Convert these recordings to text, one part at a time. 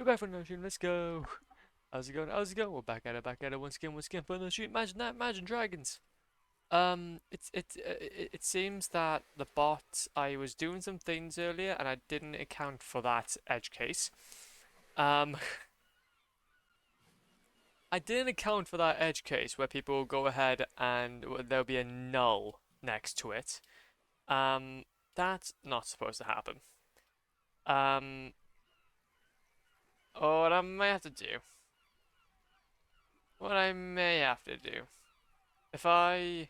back from the stream. Let's go. How's it going? How's it going? We're back at it. Once again for the stream. Imagine that. Imagine dragons. It seems that the bot, I was doing some things earlier and I didn't account for that edge case. I didn't account for that edge case where people will go ahead and there'll be a null next to it. That's not supposed to happen. What I may have to do. What I may have to do. If I...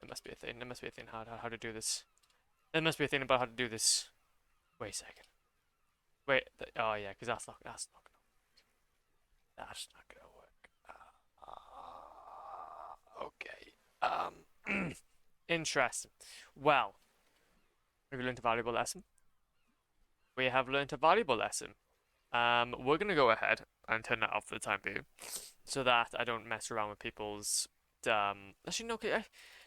There must be a thing. There must be a thing how to do this. There must be a thing about how to do this. Wait a second. Wait. Oh yeah, because that's not gonna work. Okay. Interesting. Well, we've learned a valuable lesson. We have learned a valuable lesson. We're gonna go ahead and turn that off for the time being, so that I don't mess around with people's. Actually, no.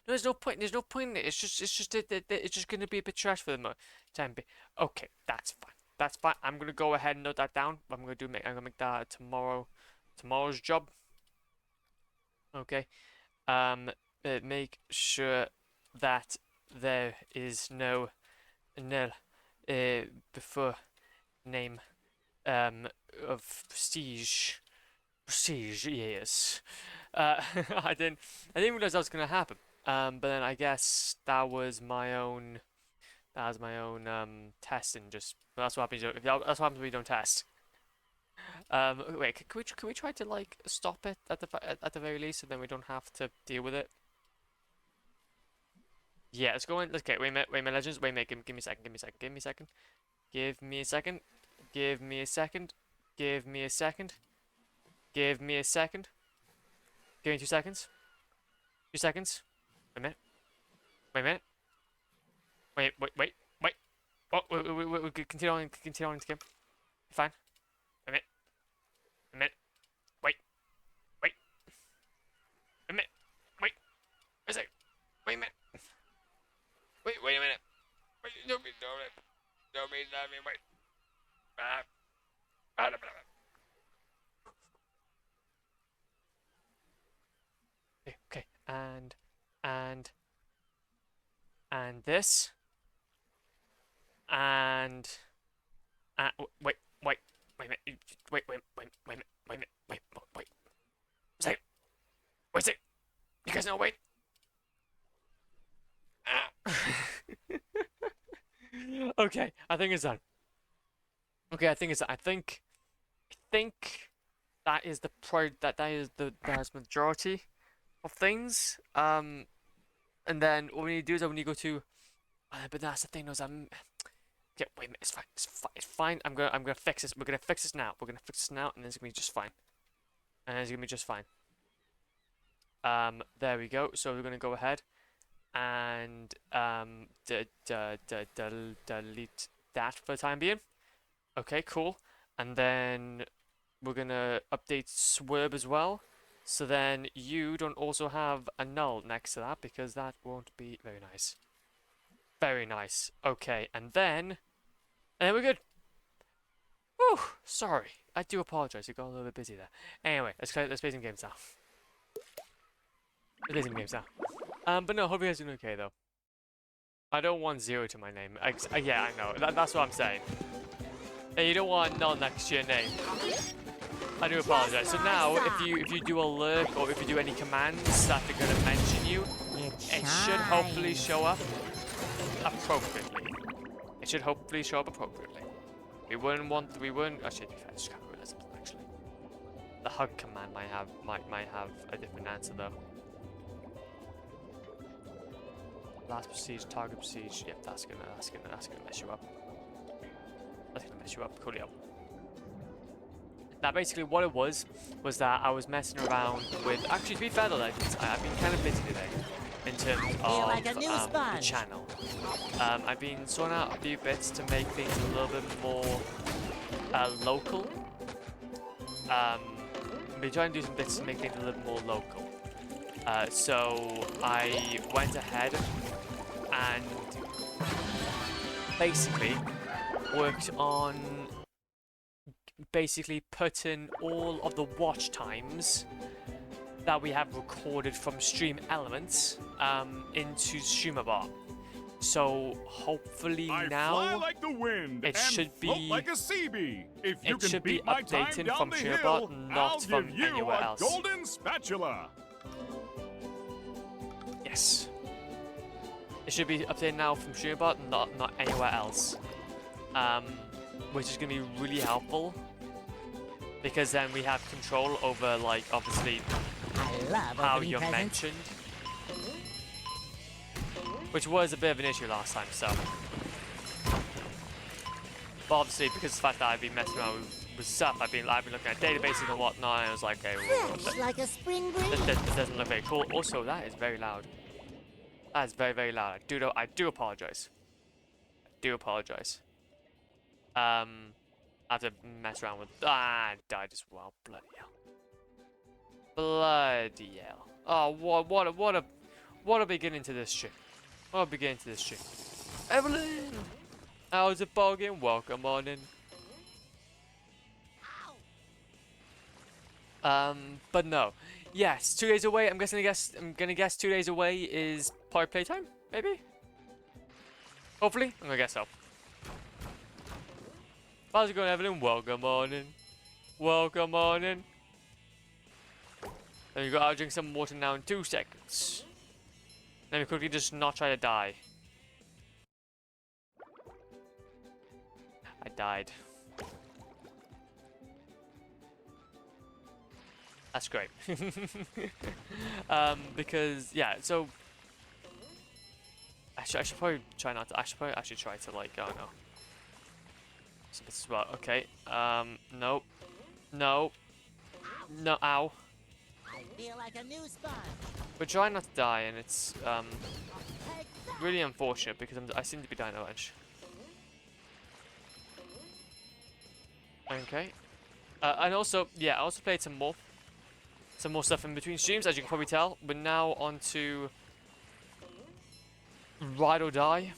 There's no point. There's no point in it. It's just gonna be a bit trash for the time being. Okay, that's fine. That's fine. I'm gonna go ahead and note that down. I'm gonna make that tomorrow's job. Okay. Make sure that there is no nil before name of prestige. Prestige, yes. I didn't realize that was gonna happen. But then I guess that was my own testing. Just that's what happens. That's what happens when we don't test. Wait, can we try to like stop it at the very least, so then we don't have to deal with it? Yeah, let's go in. Let's get. Wait a minute, legends. Wait a minute. Give me a second. Give me a second. Give me a second. Give me a second. Give me a second. Give me a second. Give me a second. Give me 2 seconds. 2 seconds. Wait a minute. Wait a minute. Wait. Oh, wait. Continue on to game. Fine. Wait a minute. A minute. Wait. A minute. Wait. A second. Wait a minute. Wait a minute. Wait. Don't be. Wait. Okay. And this. And wait a minute. Wait a second. Wait a second. You guys know, wait. Okay, I think it's done. Okay, I think it's done. I think that is the majority of things. And then what we need to do is when you go to but that's the thing, is yeah, wait a minute, it's fine. I'm gonna fix this. We're gonna fix this now. And then it's gonna be just fine. There we go. So we're gonna go ahead and delete that for the time being. Okay, cool. And then we're gonna update Swerve as well. So then you don't also have a null next to that, because that won't be very nice. Very nice. Okay, and then we're good. Whew, sorry. I do apologize. It got a little bit busy there. Anyway, let's play some games now. But no, hope you guys are doing okay though. I don't want 0 to my name. Yeah, I know. That's what I'm saying. And you don't want null next to your name. I do apologize. So now, if you do a lurk or if you do any commands that are gonna mention you, it should hopefully show up appropriately. We wouldn't. Actually, I just can't realize something. Actually, the hug command might have a different answer though. Last prestige, target prestige. Yep, that's gonna mess you up. Coolio. Now, basically, what it was that I was messing around with. Actually, to be fair, Legends, I've been kind of busy today in terms of the channel. I've been sorting out a few bits to make things a little bit more local. I've been trying to do some bits to make things a little more local. So I went ahead and basically worked on basically put in all of the watch times that we have recorded from Stream Elements into StreamerBot. So hopefully fly like the wind it and should float be like a sea bee. If you it can should be beat my time updated down from the StreamerBot, hill, not I'll from give you anywhere a else. golden spatula. Yes. It should be updated now from StreamerBot, not anywhere else. Which is going to be really helpful. Because then we have control over, like, obviously, how you're mentioned. Which was a bit of an issue last time, so. But obviously, because of the fact that I've been messing around with stuff, I've been looking at databases and whatnot, and I was like, okay, well, like a spring breeze. this doesn't look very cool. Also, that is very loud. That is very, very loud. I do apologize. I do apologize. I have to mess around with. I died as well. Bloody hell. Bloody hell. Oh, what a beginning to this shit. What a beginning to this shit. Evelyn! How's it bogging? Welcome on in. But no. Yes, 2 days away. I'm gonna guess 2 days away is probably playtime, maybe? Hopefully. I'm gonna guess so. How's it going, Evelyn? Welcome on in. Welcome on in. There you go. I'll drink some water now in 2 seconds. Let me quickly just not try to die. I died. That's great. Because, yeah, so... I should probably try not to... I should probably actually try to, like, oh no. So this is well, okay. Nope. No. No, ow. I feel like a new sponge. We're trying not to die, and it's, really unfortunate, because I seem to be dying a bunch. Okay. And also, yeah, I also played some more stuff in between streams, as you can probably tell. We're now on to Ride or Die.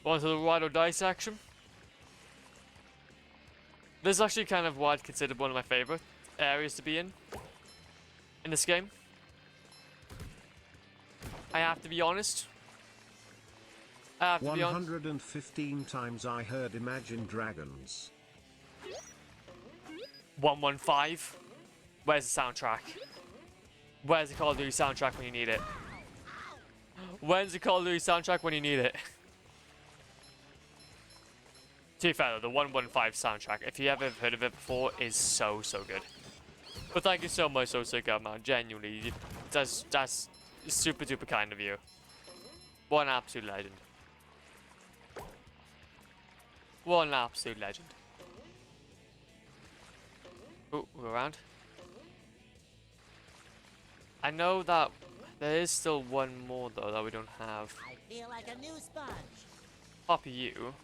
On to the Ride or Die section. This is actually kind of what I'd consider one of my favorite areas to be in this game. I have to be honest. 115 times I heard Imagine Dragons. 115. Where's the soundtrack? Where's the Call of Duty soundtrack when you need it? When's the Call of Duty soundtrack when you need it? To be fair though, the 115 soundtrack, if you ever heard of it before, is so good. But thank you so much, so sick of man. Genuinely, that's super duper kind of you. What an absolute legend. What an absolute legend. Oh, we'll go around. I know that there is still one more though that we don't have. I feel like a new sponge. Copy you.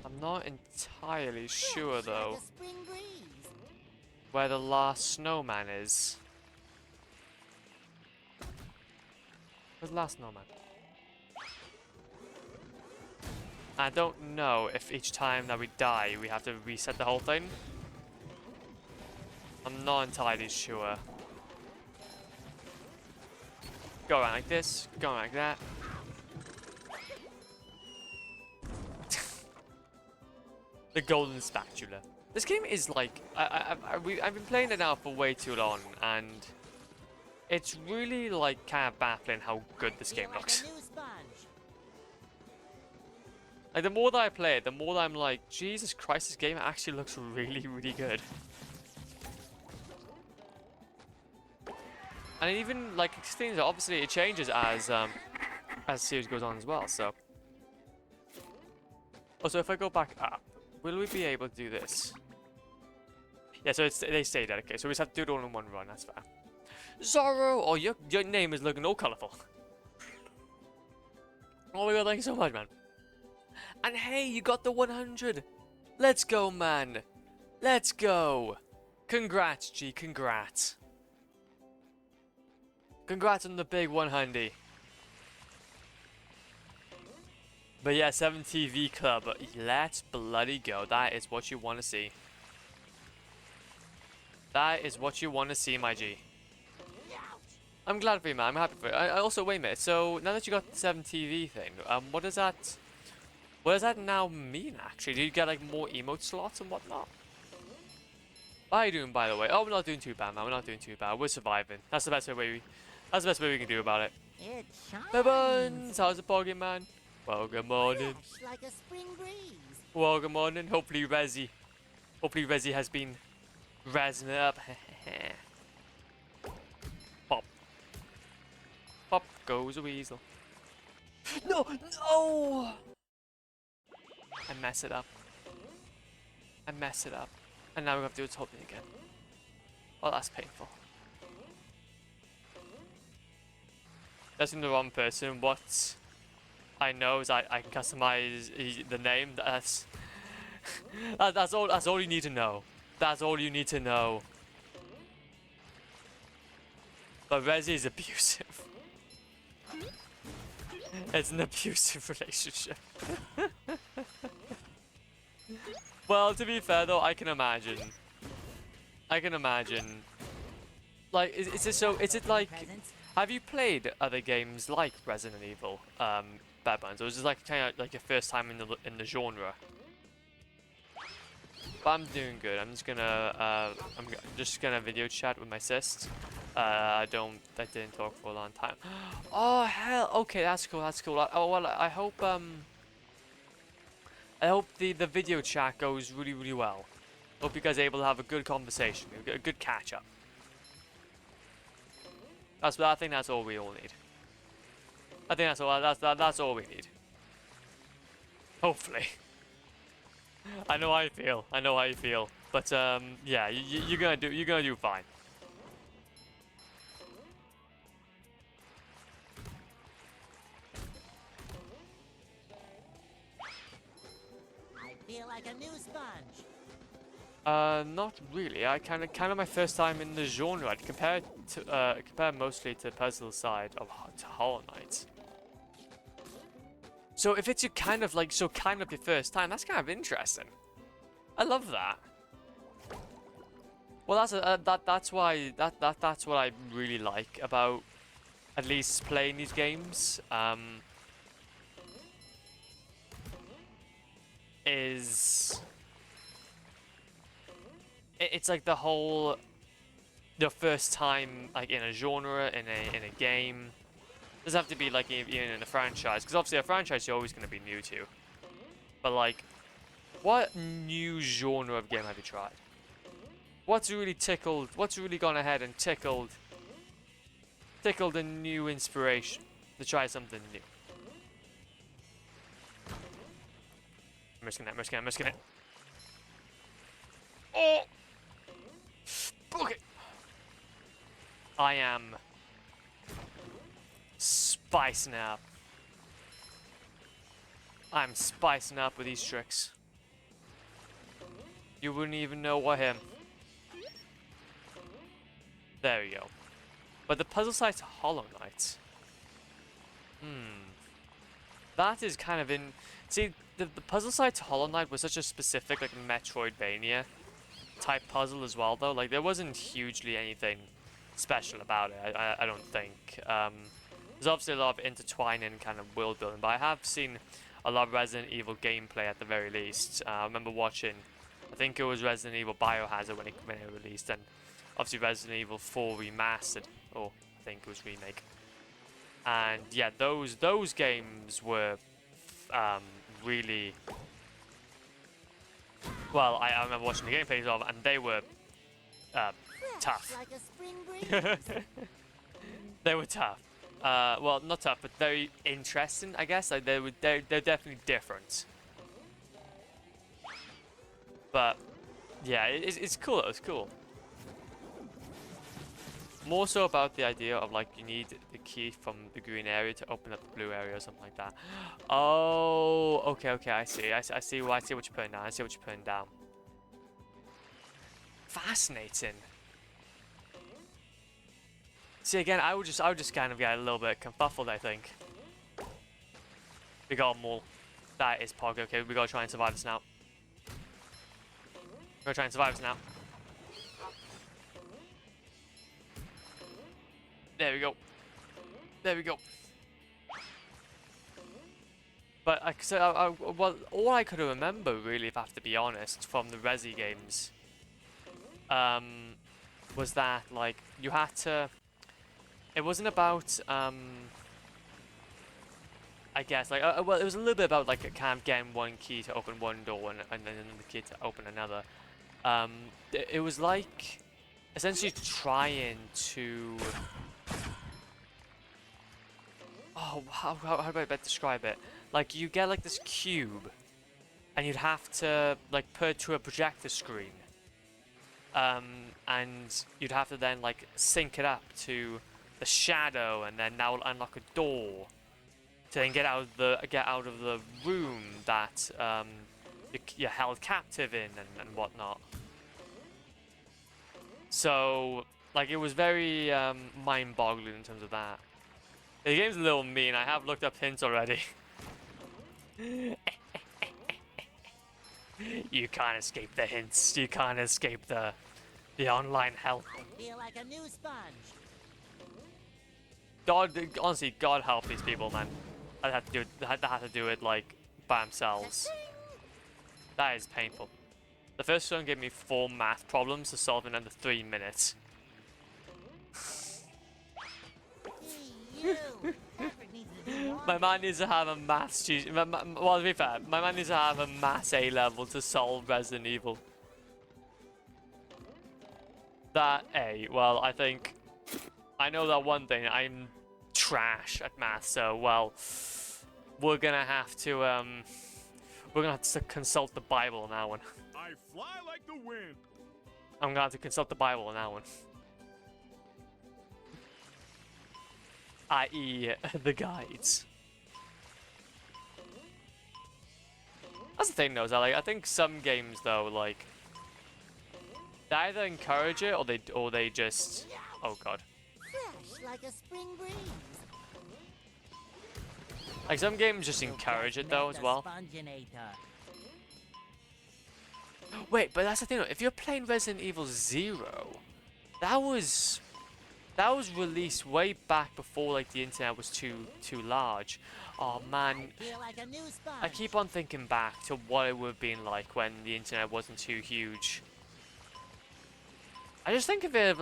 I'm not entirely sure though Like a spring breeze. where the last snowman is. Where's the last snowman? I don't know if each time that we die we have to reset the whole thing. I'm not entirely sure. Go around like this, go around like that. The golden spatula. This game is like I've been playing it now for way too long, and it's really like kind of baffling how good this game looks. Like a new sponge. Like the more that I play it, the more that I'm like, Jesus Christ, this game actually looks really good. And even like things, obviously it changes as the series goes on as well. So also, if I go back up, will we be able to do this? Yeah, so they stay dead. Okay, so we just have to do it all in one run. That's fair. Zorro, oh your name is looking all colourful. Oh my god, thank you so much, man. And hey, you got the 100. Let's go, man. Let's go. Congrats, G. Congrats. Congrats on the big 100. But yeah, 7TV Club, let's bloody go. That is what you want to see. That is what you want to see, my G. I'm glad for you, man. I'm happy for you. I also, wait a minute. So now that you got the 7TV thing, what does that? What does that now mean? Actually, do you get like more emote slots and whatnot? How are you doing, by the way? Oh, we're not doing too bad, man. We're not doing too bad. We're surviving. That's the best way we. That's the best way we can do about it. It Hey, shines. buns. How's the Pokemon? Well, good morning. Fresh like a spring breeze. Well, good morning. Hopefully, Resi has been razzing it up. Pop. Pop goes a weasel. No, no! I mess it up. I mess it up. And now we have to do it totally again. Oh, that's painful. That's in the wrong person. What I know is I can customize the name. That's that's all. That's all you need to know. That's all you need to know. But Resi is abusive. It's an abusive relationship. Well, to be fair though, I can imagine. Like, is it so? Is it like? Presents. Have you played other games like Resident Evil, Bad Buns, or is this like kind of like your first time in the genre? But I'm doing good. I'm just gonna video chat with my sis. I didn't talk for a long time. Oh hell, okay, that's cool. Oh well, I hope the video chat goes really well. Hope you guys are able to have a good conversation, a good catch up. I think that's all we all need. I think that's all we need. Hopefully. I know how you feel. But yeah, you're gonna do fine. I feel like a new sponge. Not really. I kind of my first time in the genre. I'd compare mostly to puzzle side of to Hollow Knight. So if it's your kind of your first time, that's kind of interesting. I love that. Well, that's why that's what I really like about at least playing these games. It's like the first time like in a genre in a game. It doesn't have to be like even in a franchise, because obviously a franchise you're always going to be new to. But like, what new genre of game have you tried? What's really tickled? What's really gone ahead and tickled a new inspiration to try something new? I'm risking it. Oh! Okay. I am spicing up. I'm spicing up with these tricks. You wouldn't even know what him. There we go. But the puzzle site's Hollow Knight. That is kind of in... See, the puzzle side to Hollow Knight was such a specific, like, Metroidvania type puzzle as well, though. Like, there wasn't hugely anything special about it, I don't think. There's obviously a lot of intertwining kind of world building, but I have seen a lot of Resident Evil gameplay at the very least. I remember watching, I think it was Resident Evil Biohazard when it released, and obviously Resident Evil 4 Remastered, or I think it was Remake. And yeah, those games were really... Well, I remember watching the gameplays of, and they were tough. Like a spring breeze. They were tough. Well, not tough, but very interesting, I guess. Like they're definitely different. But yeah, it's cool. It's cool. More so about the idea of like you need the key from the green area to open up the blue area or something like that. Oh, okay. I see what you're putting down. Fascinating. See, again, I would just kind of get a little bit confuffled, I think. We got them all. That is Pog. Okay, we gotta try and survive this now. We gotta try and survive this now. There we go. There we go. But well, all I could remember, really, if I have to be honest, from the Resi games, was that like you had to. It wasn't about I guess like well, it was a little bit about like kind of getting one key to open one door and then another key to open another. It was like essentially trying to. Oh, how do I best describe it? Like, you get, like, this cube, and you'd have to, like, put it to a projector screen. And you'd have to then, like, sync it up to the shadow, and then that will unlock a door to then get out of the room that you're held captive in and whatnot. So, like, it was very mind-boggling in terms of that. The game's a little mean. I have looked up hints already. You can't escape the hints. You can't escape the online hell. I feel like a new sponge. God, honestly, God help these people, man. I had to do it. They had to do it like by themselves. That is painful. The first one gave me 4 math problems to solve in under 3 minutes. You. Patrick needs to do more. My man needs to have a maths well, to be fair, my man needs to have a maths A level to solve Resident Evil. That A, well, I think I know that one thing. I'm trash at maths, so well, we're gonna have to consult the Bible on that one. I fly like the wind. I'm gonna have to consult the Bible on that one. I.e. the guides. That's the thing though, is that, like, I think some games though, like, they either encourage it or they just, oh god. Fresh like a spring breeze. Like, some games just encourage it though as well. Sponginator. Wait, but that's the thing though, if you're playing Resident Evil 0, that was released way back before, like, the internet was too large. Oh man, I feel like a new sponge. I keep on thinking back to what it would have been like when the internet wasn't too huge. I just think of it,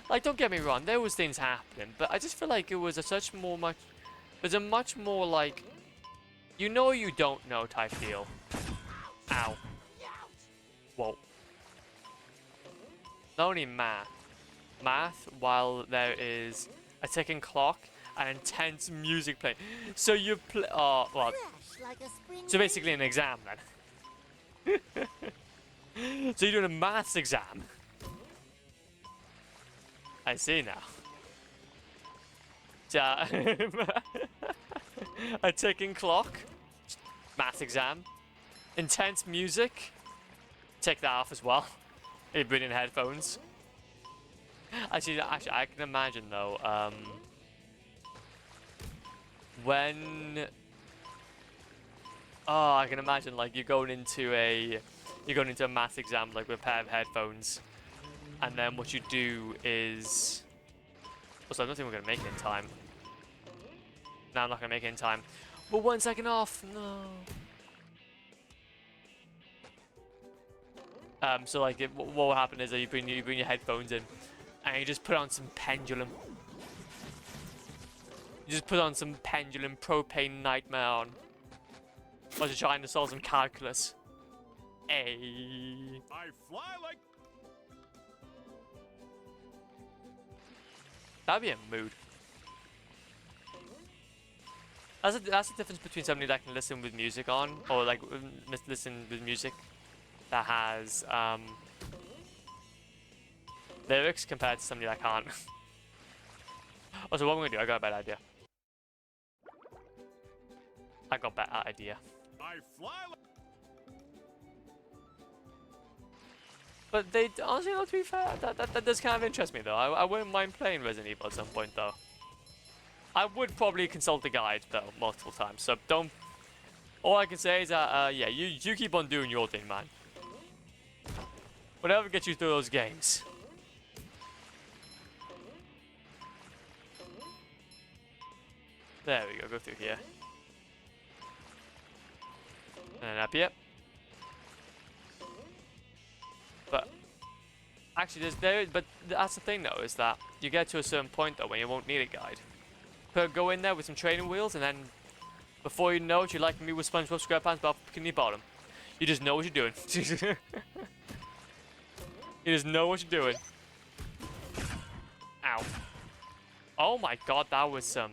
like, don't get me wrong, there was things happening, but I just feel like it was a much more like, you know you don't know type deal. Ow. Whoa. Not only math, while there is a ticking clock and intense music playing. So you play, oh, well, Fresh like a spring so basically an exam then. So you're doing a maths exam. I see now. A ticking clock, math exam, intense music. Take that off as well. You put in headphones. Actually, I can imagine though. When I can imagine like you're going into a math exam like with a pair of headphones, and then what you do is. Also, I don't think we're gonna make it in time. No, I'm not gonna make it in time. But 1 second off. No. So like, what will happen is that you bring your headphones in, and you just put on some pendulum. You just put on some pendulum propane nightmare on. While you're trying to solve some calculus. Ay. I fly like. That'd be a mood. That's the difference between somebody that can listen with music on, or like listen with music that has lyrics compared to somebody that can't. Also, what I'm gonna do? I got a bad idea. I got a bad idea. I fly like. But they honestly, not to be fair, that does kind of interest me though. I wouldn't mind playing Resident Evil at some point though. I would probably consult the guide though multiple times. So don't All I can say is that, yeah, you keep on doing your thing, man. Whatever gets you through those games. There we go, go through here. And up here. But actually, but that's the thing though, is that you get to a certain point though when you won't need a guide. But go in there with some training wheels, and then before you know it, you're like me with SpongeBob SquarePants, but Bikini Bottom. You just know what you're doing. You just know what you're doing. Ow. Oh my god, that was some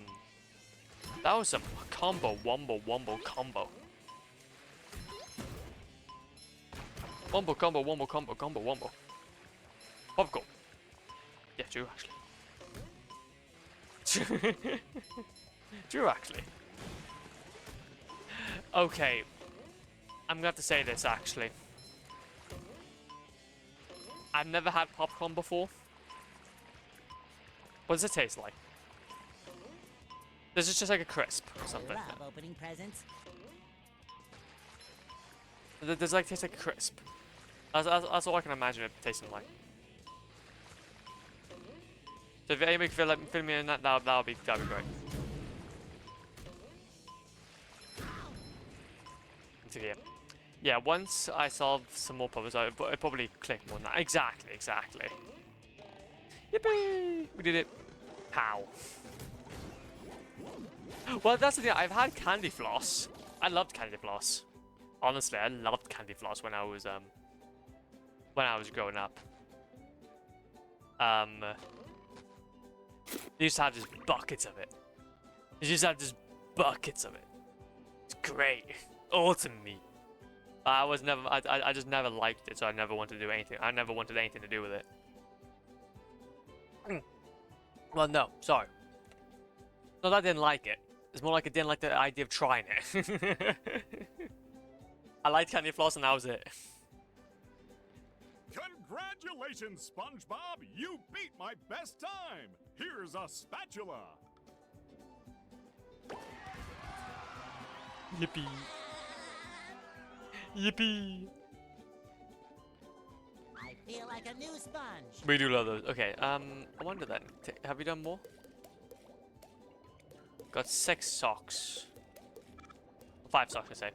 combo, wombo combo. Wombo combo, wombo combo, combo, wombo. Popcorn. Yeah, true, actually. True, actually. Okay. I'm gonna have to say this, actually. I've never had popcorn before. What does it taste like? This is just like a crisp or something. I love opening presents. Does it like taste like a crisp? That's all I can imagine it tasting like. So if anybody can fill me in that'd be great. Into here. Yeah, once I solve some more puzzles, I'd probably click more than that. Exactly. Yippee! We did it. How? Well, that's the thing. I've had candy floss. I loved candy floss. Honestly, I loved candy floss when I was growing up. You used to have just buckets of it. You just have just buckets of it. It's great. Ultimately. I just never liked it, so I never wanted to do anything. I never wanted anything to do with it. Well, no, sorry. Not that I didn't like it. It's more like I didn't like the idea of trying it. I liked candy floss and that was it. Congratulations, SpongeBob! You beat my best time! Here's a spatula! Yippee. Yippee. I feel like a new sponge. We do love those. Okay, I wonder then. Have you done more? Got 6 socks. 5 socks, I say.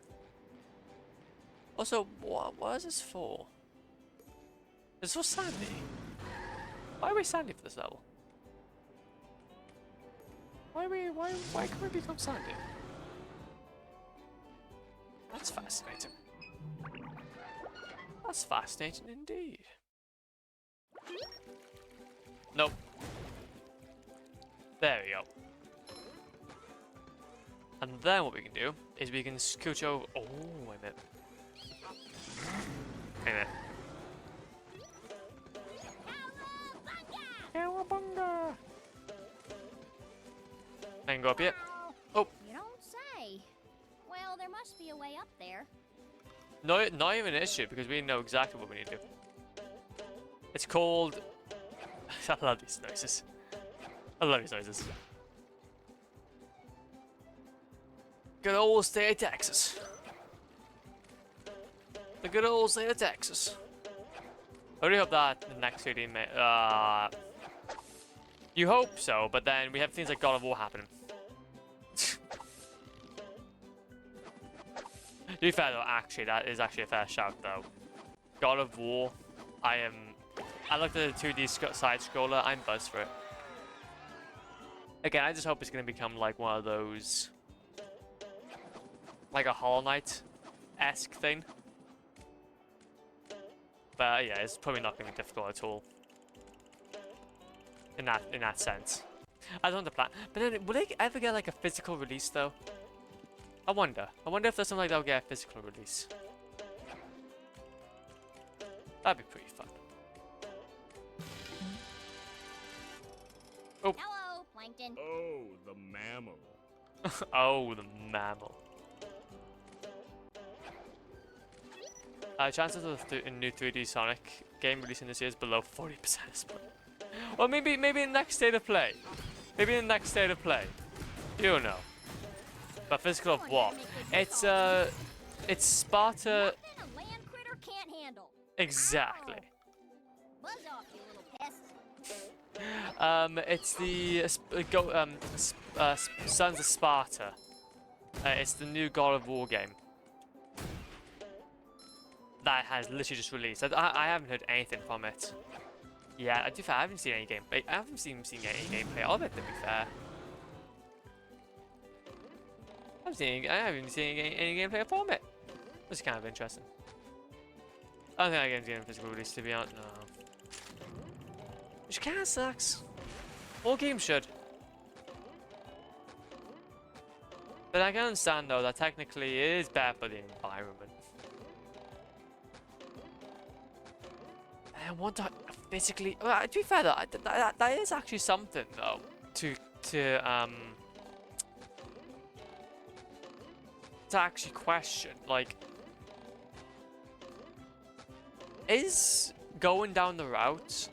Also, what is this for? It's for Sandy. Why are we Sandy for this level? Why can we become Sandy? That's fascinating. That's fascinating indeed. Nope. There we go. And then what we can do is we can scooch over. Oh, wait a minute. Wait a minute. Cowabunga! I can go up here. Oh. You don't say. Well, there must be a way up there. No, not even an issue because we know exactly what we need to do. It's called. I love these noises. I love these noises. Good old state of Texas. The good old state of Texas. I really hope that the next 3D you hope so, but then we have things like God of War happening. To be fair though, actually, that is actually a fair shout though. God of War, I looked at the 2D side scroller, I'm buzzed for it. Again, I just hope it's going to become like one of those, like a Hollow Knight-esque thing. But yeah, it's probably not going to be difficult at all. In that sense. I don't want to plan. But then, will they ever get like a physical release though? I wonder. I wonder if there's something like that'll get a physical release. That'd be pretty fun. Oh. Hello, Plankton. Oh, the mammal. Oh, the mammal. Chances of a new 3D Sonic game releasing this year is below 40%. Well, maybe in the next state of play. Maybe in the next state of play. You don't know. But physical of Come on, what? gotta make this It's Sparta. Nothing a land critter can't handle. Exactly. Ow. Buzz off, you little pest. It's the Sons of Sparta. It's the new God of War game that has literally just released. I haven't heard anything from it. Yeah, to be fair, I haven't seen any gameplay. I haven't seen any gameplay of it. To be fair, I haven't seen any gameplay from it. Which is kind of interesting. I don't think that game's getting a physical release, to be honest. No. Which kind of sucks. All games should. But I can understand though that technically it is bad for the environment. I want to physically. Well, to be fair though, that is actually something though to actually question. Like, is going down the route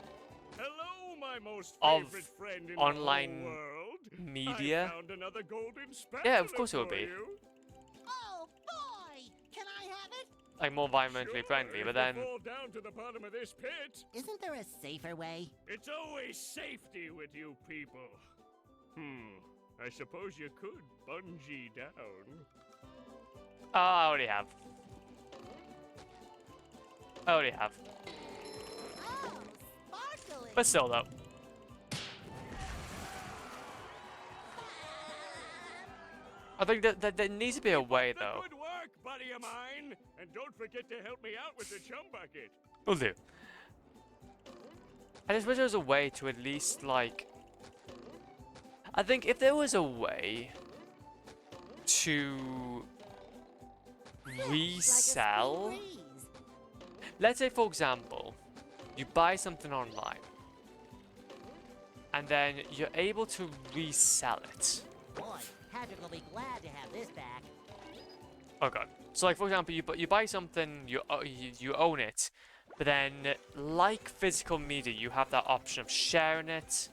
Hello, my most of favorite friend in online the whole world. media? I found another golden Yeah, of course it spatula will be. for you. Oh boy! Can I have it? Like more environmentally Sure, friendly, if but you then fall down to the bottom of this pit. Isn't there a safer way? It's always safety with you people. I suppose you could bungee down. oh, I already have. Oh, sparkling! But still though. I think that there needs to be a way The though. Good work, buddy of mine. And don't forget to help me out with the chum bucket. Will do. I just wish there was a way to at least like. I think if there was a way to resell. Like a spring breeze. Let's say, for example, you buy something online, and then you're able to resell it. Boy, Patrick will be glad to have this back. Oh god. So, like for example, you buy something, you own it, but then, like physical media, you have that option of sharing it.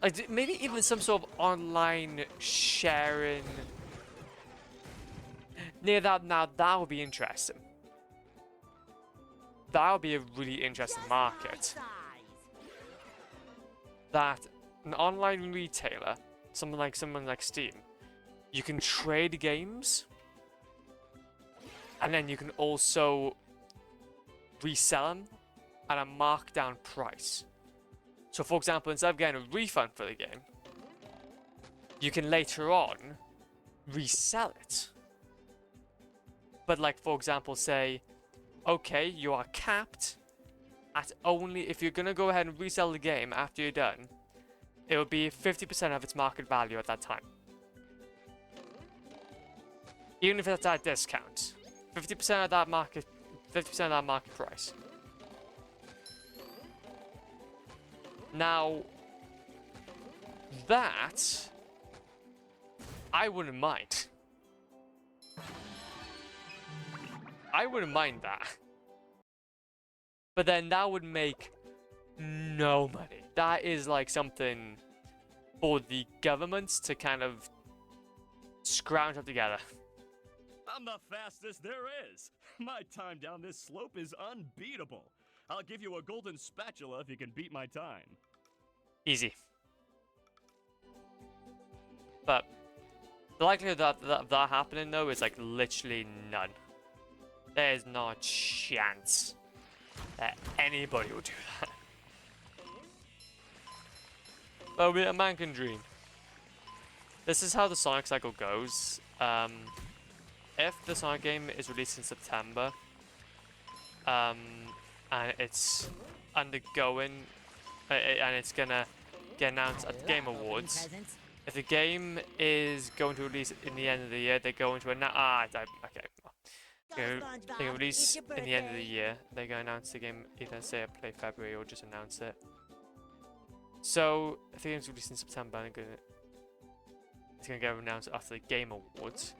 Like maybe even some sort of online sharing. Near that now, that would be interesting. That would be a really interesting Just market. my size. That an online retailer, someone like Steam, you can trade games, and then you can also resell them at a markdown price. So, for example, instead of getting a refund for the game, you can later on resell it. But, like, for example, say, okay, you are capped at only, if you're gonna go ahead and resell the game after you're done, it will be 50% of its market value at that time. Even if it's at a discount, 50% of that market price. Now, that I wouldn't mind. I wouldn't mind that. But then that would make no money. That is like something for the governments to kind of scrounge up together. I'm the fastest there is. My time down this slope is unbeatable. I'll give you a golden spatula if you can beat my time. Easy. But the likelihood that that happening though is like literally none. There's no chance that anybody will do that. But a man can dream. This is how the Sonic cycle goes. If the Sonic game is released in September, and it's undergoing, and it's gonna get announced at the Game Awards. Presents. If the game is going to release in the end of the year, they're going to announce. Okay. Go, They're SpongeBob. going to release It's your in the end of the birthday. year. They're going to announce the game either say play February or just announce it. So if the game's released in September, it's going to get announced after the Game Awards.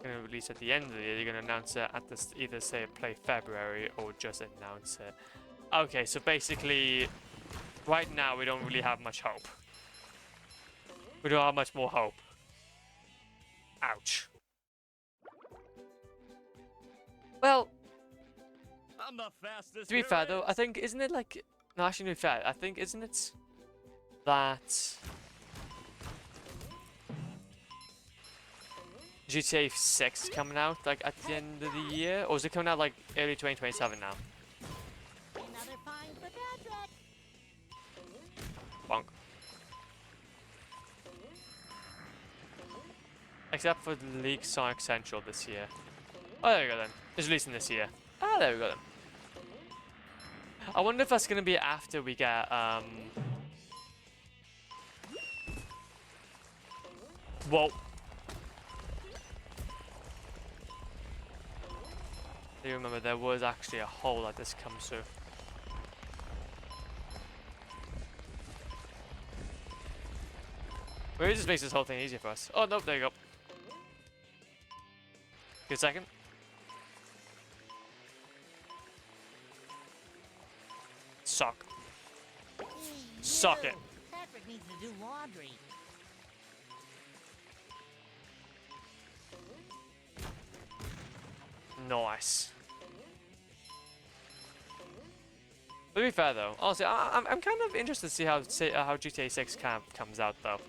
Going to release at the end of the year. You're going to announce it at this either say play February or just announce it. Okay, so basically, right now we don't really have much hope. We don't have much more hope. Ouch. Well, I'm the fastest. to be there fair though, I is. think, isn't it like... No, actually, to be fair, I think, isn't it that GTA 6 is coming out like at the end of the year? Or is it coming out like early 2027 now? Another find for Patrick. Bonk. Except for the League Sonic Central this year. Oh, there we go then. It's releasing this year. Ah, there we go then. I wonder if that's going to be after we get, Whoa. Do you remember there was actually a hole that this comes through? Maybe it just makes this whole thing easier for us. Oh, nope, there you go. Good second. Suck. Hey, Suck you. it. Patrick needs to do laundry. Nice. To be fair though, honestly, I'm kind of interested to see how GTA 6 comes out though.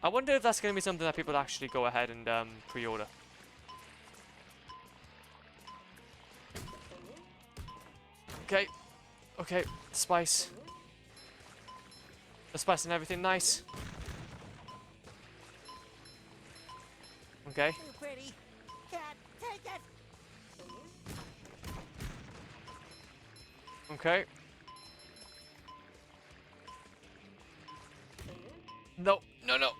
I wonder if that's going to be something that people actually go ahead and pre-order. Okay, okay, spice. The spice and everything, nice. Okay. Too pretty. Cat, take it. Okay. No, no, no.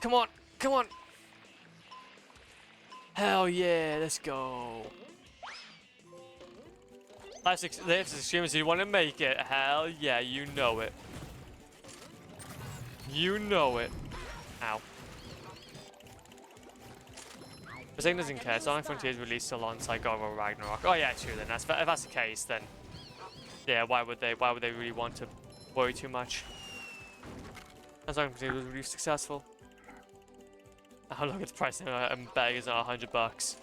Come on, come on. Hell yeah, let's go. Life's extreme, so you want to make it. Hell yeah, you know it. You know it. Ow. The thing doesn't care. Sonic Frontier is released alongside God of War Ragnarok. Oh yeah, true. Then if that's the case, then yeah, why would they really want to worry too much? And Sonic Frontier was really successful. Oh look at the price. I'm betting it's not $100.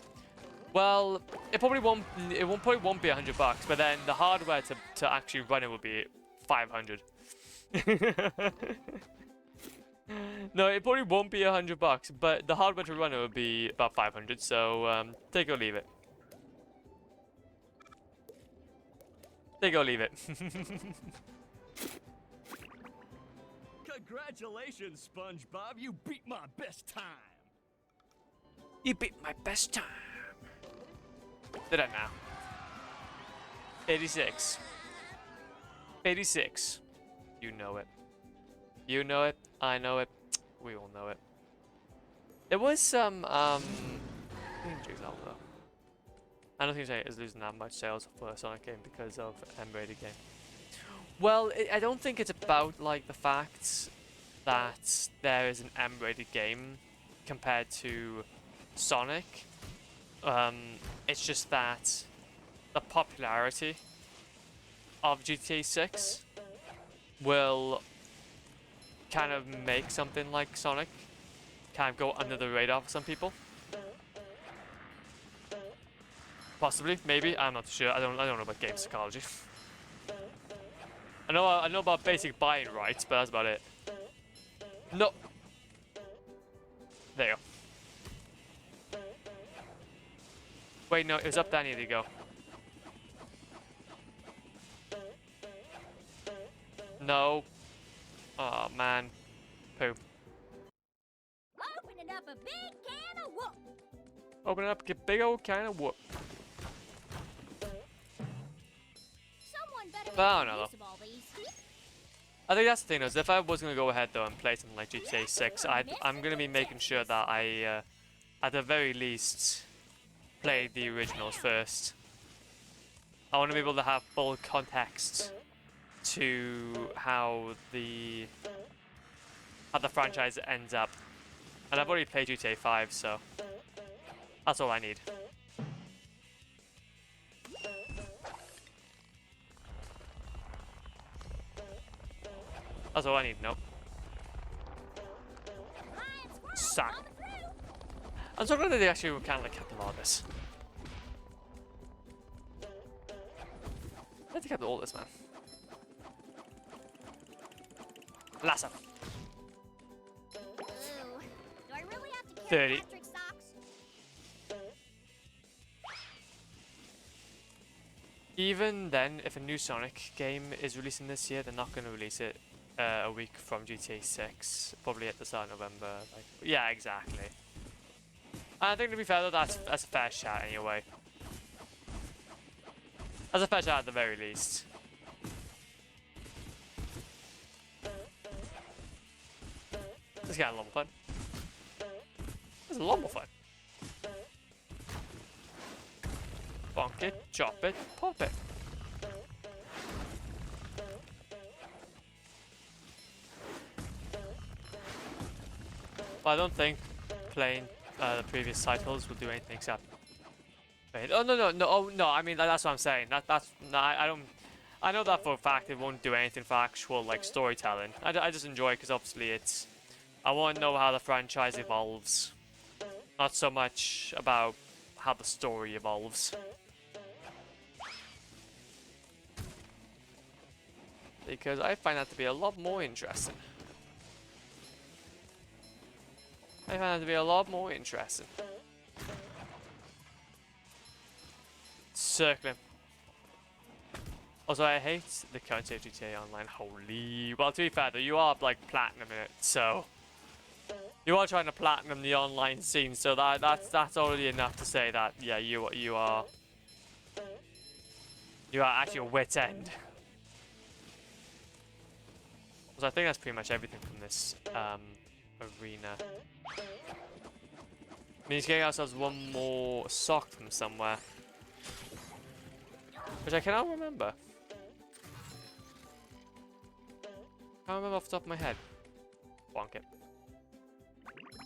Well, it probably won't. It probably won't be $100, but then the hardware to actually run it will be 500. No, it probably won't be $100, but the hardware to run it will be about 500. So take or leave it. Take or leave it. Congratulations, SpongeBob. You beat my best time. You beat my best time. Did I now? 86. 86. You know it. You know it. I know it. We all know it. There was some though. I don't think Sega is losing that much sales for a Sonic game because of M-rated game. Well, I don't think it's about like the fact that there is an M-rated game compared to Sonic. It's just that the popularity of GTA 6 will kind of make something like Sonic kind of go under the radar for some people. Possibly, maybe. I'm not sure. I don't know about game psychology. I know about basic buying rights, but that's about it. No. There you go. Wait, no, it was up there. I need to go. No. Oh man. Poo. Opening up a big can of whoop. Open it up, get big old kind of whoop. Someone better But I make don't know, use of all these. I think that's the thing though, is if I was going to go ahead though and play something like GTA 6, I'm going to be making sure that I, at the very least, play the originals first. I want to be able to have full context to how the franchise ends up. And I've already played GTA 5, so that's all I need. That's all I need, nope. I'm so glad that they actually kind of like kept a lot of this. I think they kept all this, man. Lasso. Ooh. Do I really have to 30. carry Patrick's socks? Even then, if a new Sonic game is releasing this year, they're not going to release it a week from GTA 6, probably at the start of November. Like, yeah, exactly. I think to be fair though, that's a fair shout anyway. That's a fair shout at the very least. This got a lot more fun. This is a lot more fun. Bonk it, chop it, pop it. Well, I don't think playing the previous titles will do anything except. Wait, oh no! Oh no! I mean that's what I'm saying. That's no, I don't. I know that for a fact it won't do anything for actual like storytelling. I just enjoy it because obviously it's. I want to know how the franchise evolves, not so much about how the story evolves. Because I find that to be a lot more interesting. I find that to be a lot more interesting. Circling. Also, I hate the current state of GTA Online. Holy. Well, to be fair though, you are like platinum in it, so you are trying to platinum the online scene. So that's already enough to say that yeah, you are at your wit's end. So I think that's pretty much everything from this arena. We need to get ourselves one more sock from somewhere, which I cannot remember. Can't remember off the top of my head. Bonk it.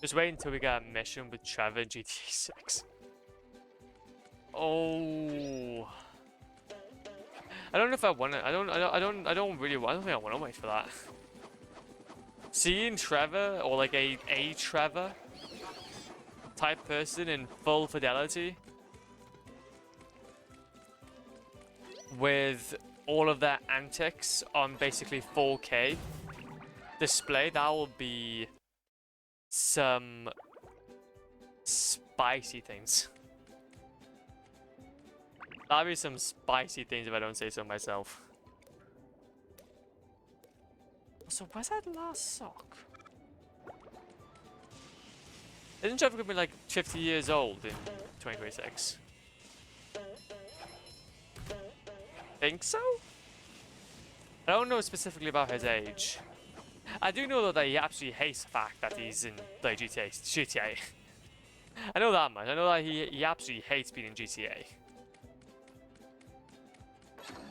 Just wait until we get a mission with Trevor in GTA 6. Oh. I don't know if I want it. I don't really want. I don't think I want to wait for that. Seeing Trevor or like a Trevor type person in full fidelity with all of their antics on basically 4K display, that will be some spicy things. That'll be some spicy things if I don't say so myself. So where's that last sock? Isn't Trevor gonna be like 50 years old in 2026? Think so? I don't know specifically about his age. I do know though that he absolutely hates the fact that he's in like GTA. I know that much. I know that he absolutely hates being in GTA.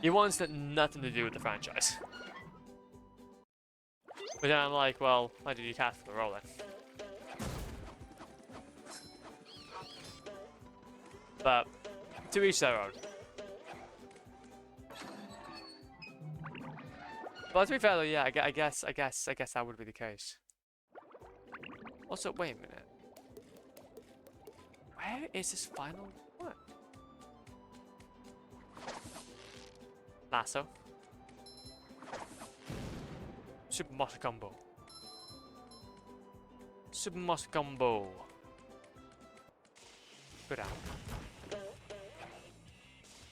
He wants nothing to do with the franchise. But then I'm like, well, why did you cast for the role then? But to each their own. But to be fair though, yeah, I guess that would be the case. Also, wait a minute. Where is this final one? Lasso. Super Moss Combo. Super Moss Combo. Good out.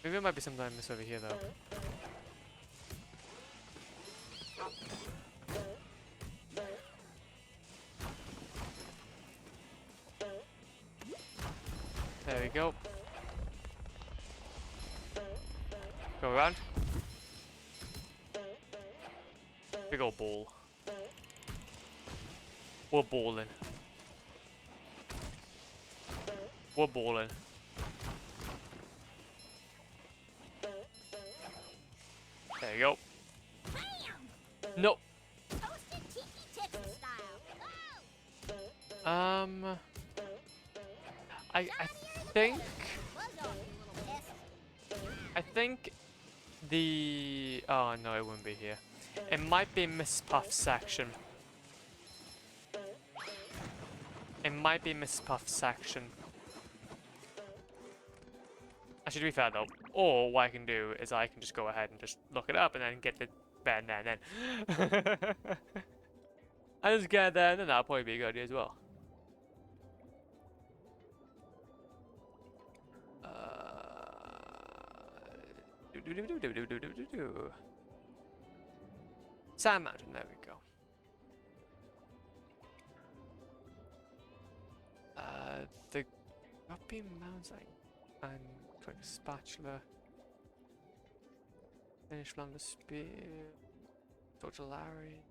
Maybe there might be something I miss over here though. There we go. Go around. Big old ball. We're balling. We're balling. There you go. No. I think the oh no, it wouldn't be here. It might be Miss Puff's section. It might be Miss Puff's section. Actually, to be fair though, or what I can do is I can just go ahead and just look it up and then get the bed there and then. I just get there and then that'll probably be a good idea as well. Sand Mountain, there we go. The Guppy Mountain and click a spatula. Finish Flounder Spear. Talk to Larry.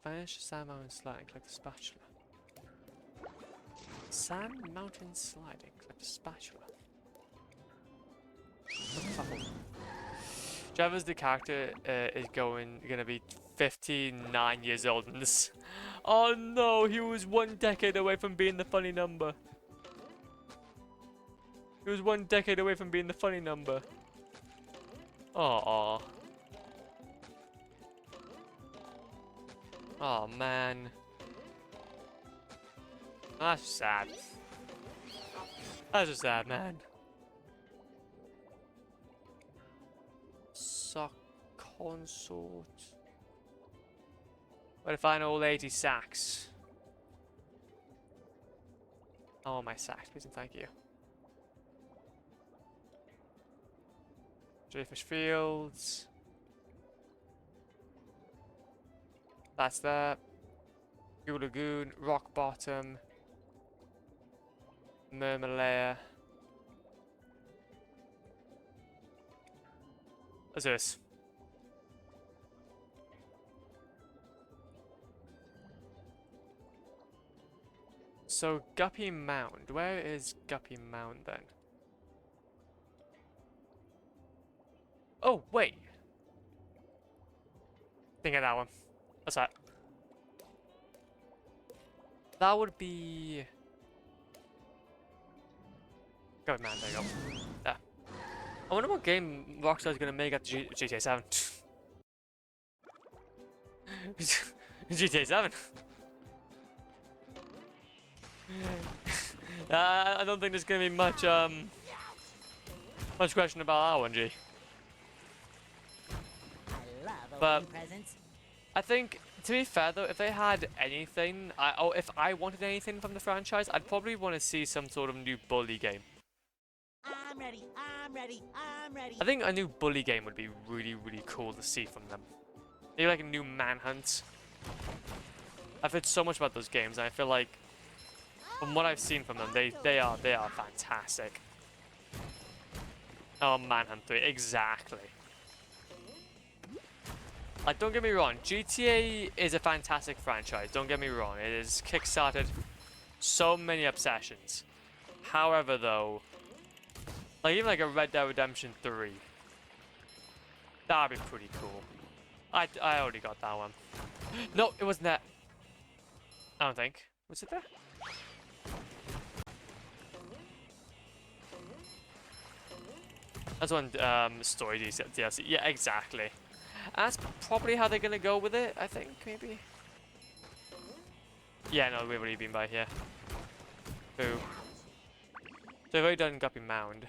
Finish Sand Mountain sliding, click the spatula. Sand Mountain sliding, click the spatula. Trevor's the character is gonna be 59 years old in this. Oh no, he was 1 decade away from being the funny number. He was 1 decade away from being the funny number. Oh. Oh man. That's sad. That's just sad, man. Sock consort. Where to find old lady sacks? Oh, my sacks, please and thank you. Jellyfish Fields. That's that. Goo Lagoon, Rock Bottom, Murmur. What's this? So, Guppy Mound. Where is Guppy Mound then? Oh, wait. Think of that one. What's that? That would be... Guppy Mound, there you go. There. I wonder what game Rockstar's gonna make at GTA 7. GTA 7. I don't think there's gonna be much question about that one, G. I love But- opening presents. I think, to be fair though, if they had anything, if I wanted anything from the franchise, I'd probably want to see some sort of new bully game. I'm ready. I'm ready. I'm ready. I think a new bully game would be really, really cool to see from them. Maybe like a new Manhunt. I've heard so much about those games, and I feel like, from what I've seen from them, they are fantastic. Oh, Manhunt 3, exactly. Like, don't get me wrong, GTA is a fantastic franchise. Don't get me wrong, it has kickstarted so many obsessions. However, though, like even like a Red Dead Redemption 3, that'd be pretty cool. I already got that one. No, it wasn't that. I don't think. Was it there? That's one story DLC. Yeah, exactly. And that's probably how they're gonna go with it, I think, maybe. Yeah, no, we've already been by here. Boo. So we've already done Guppy Mound.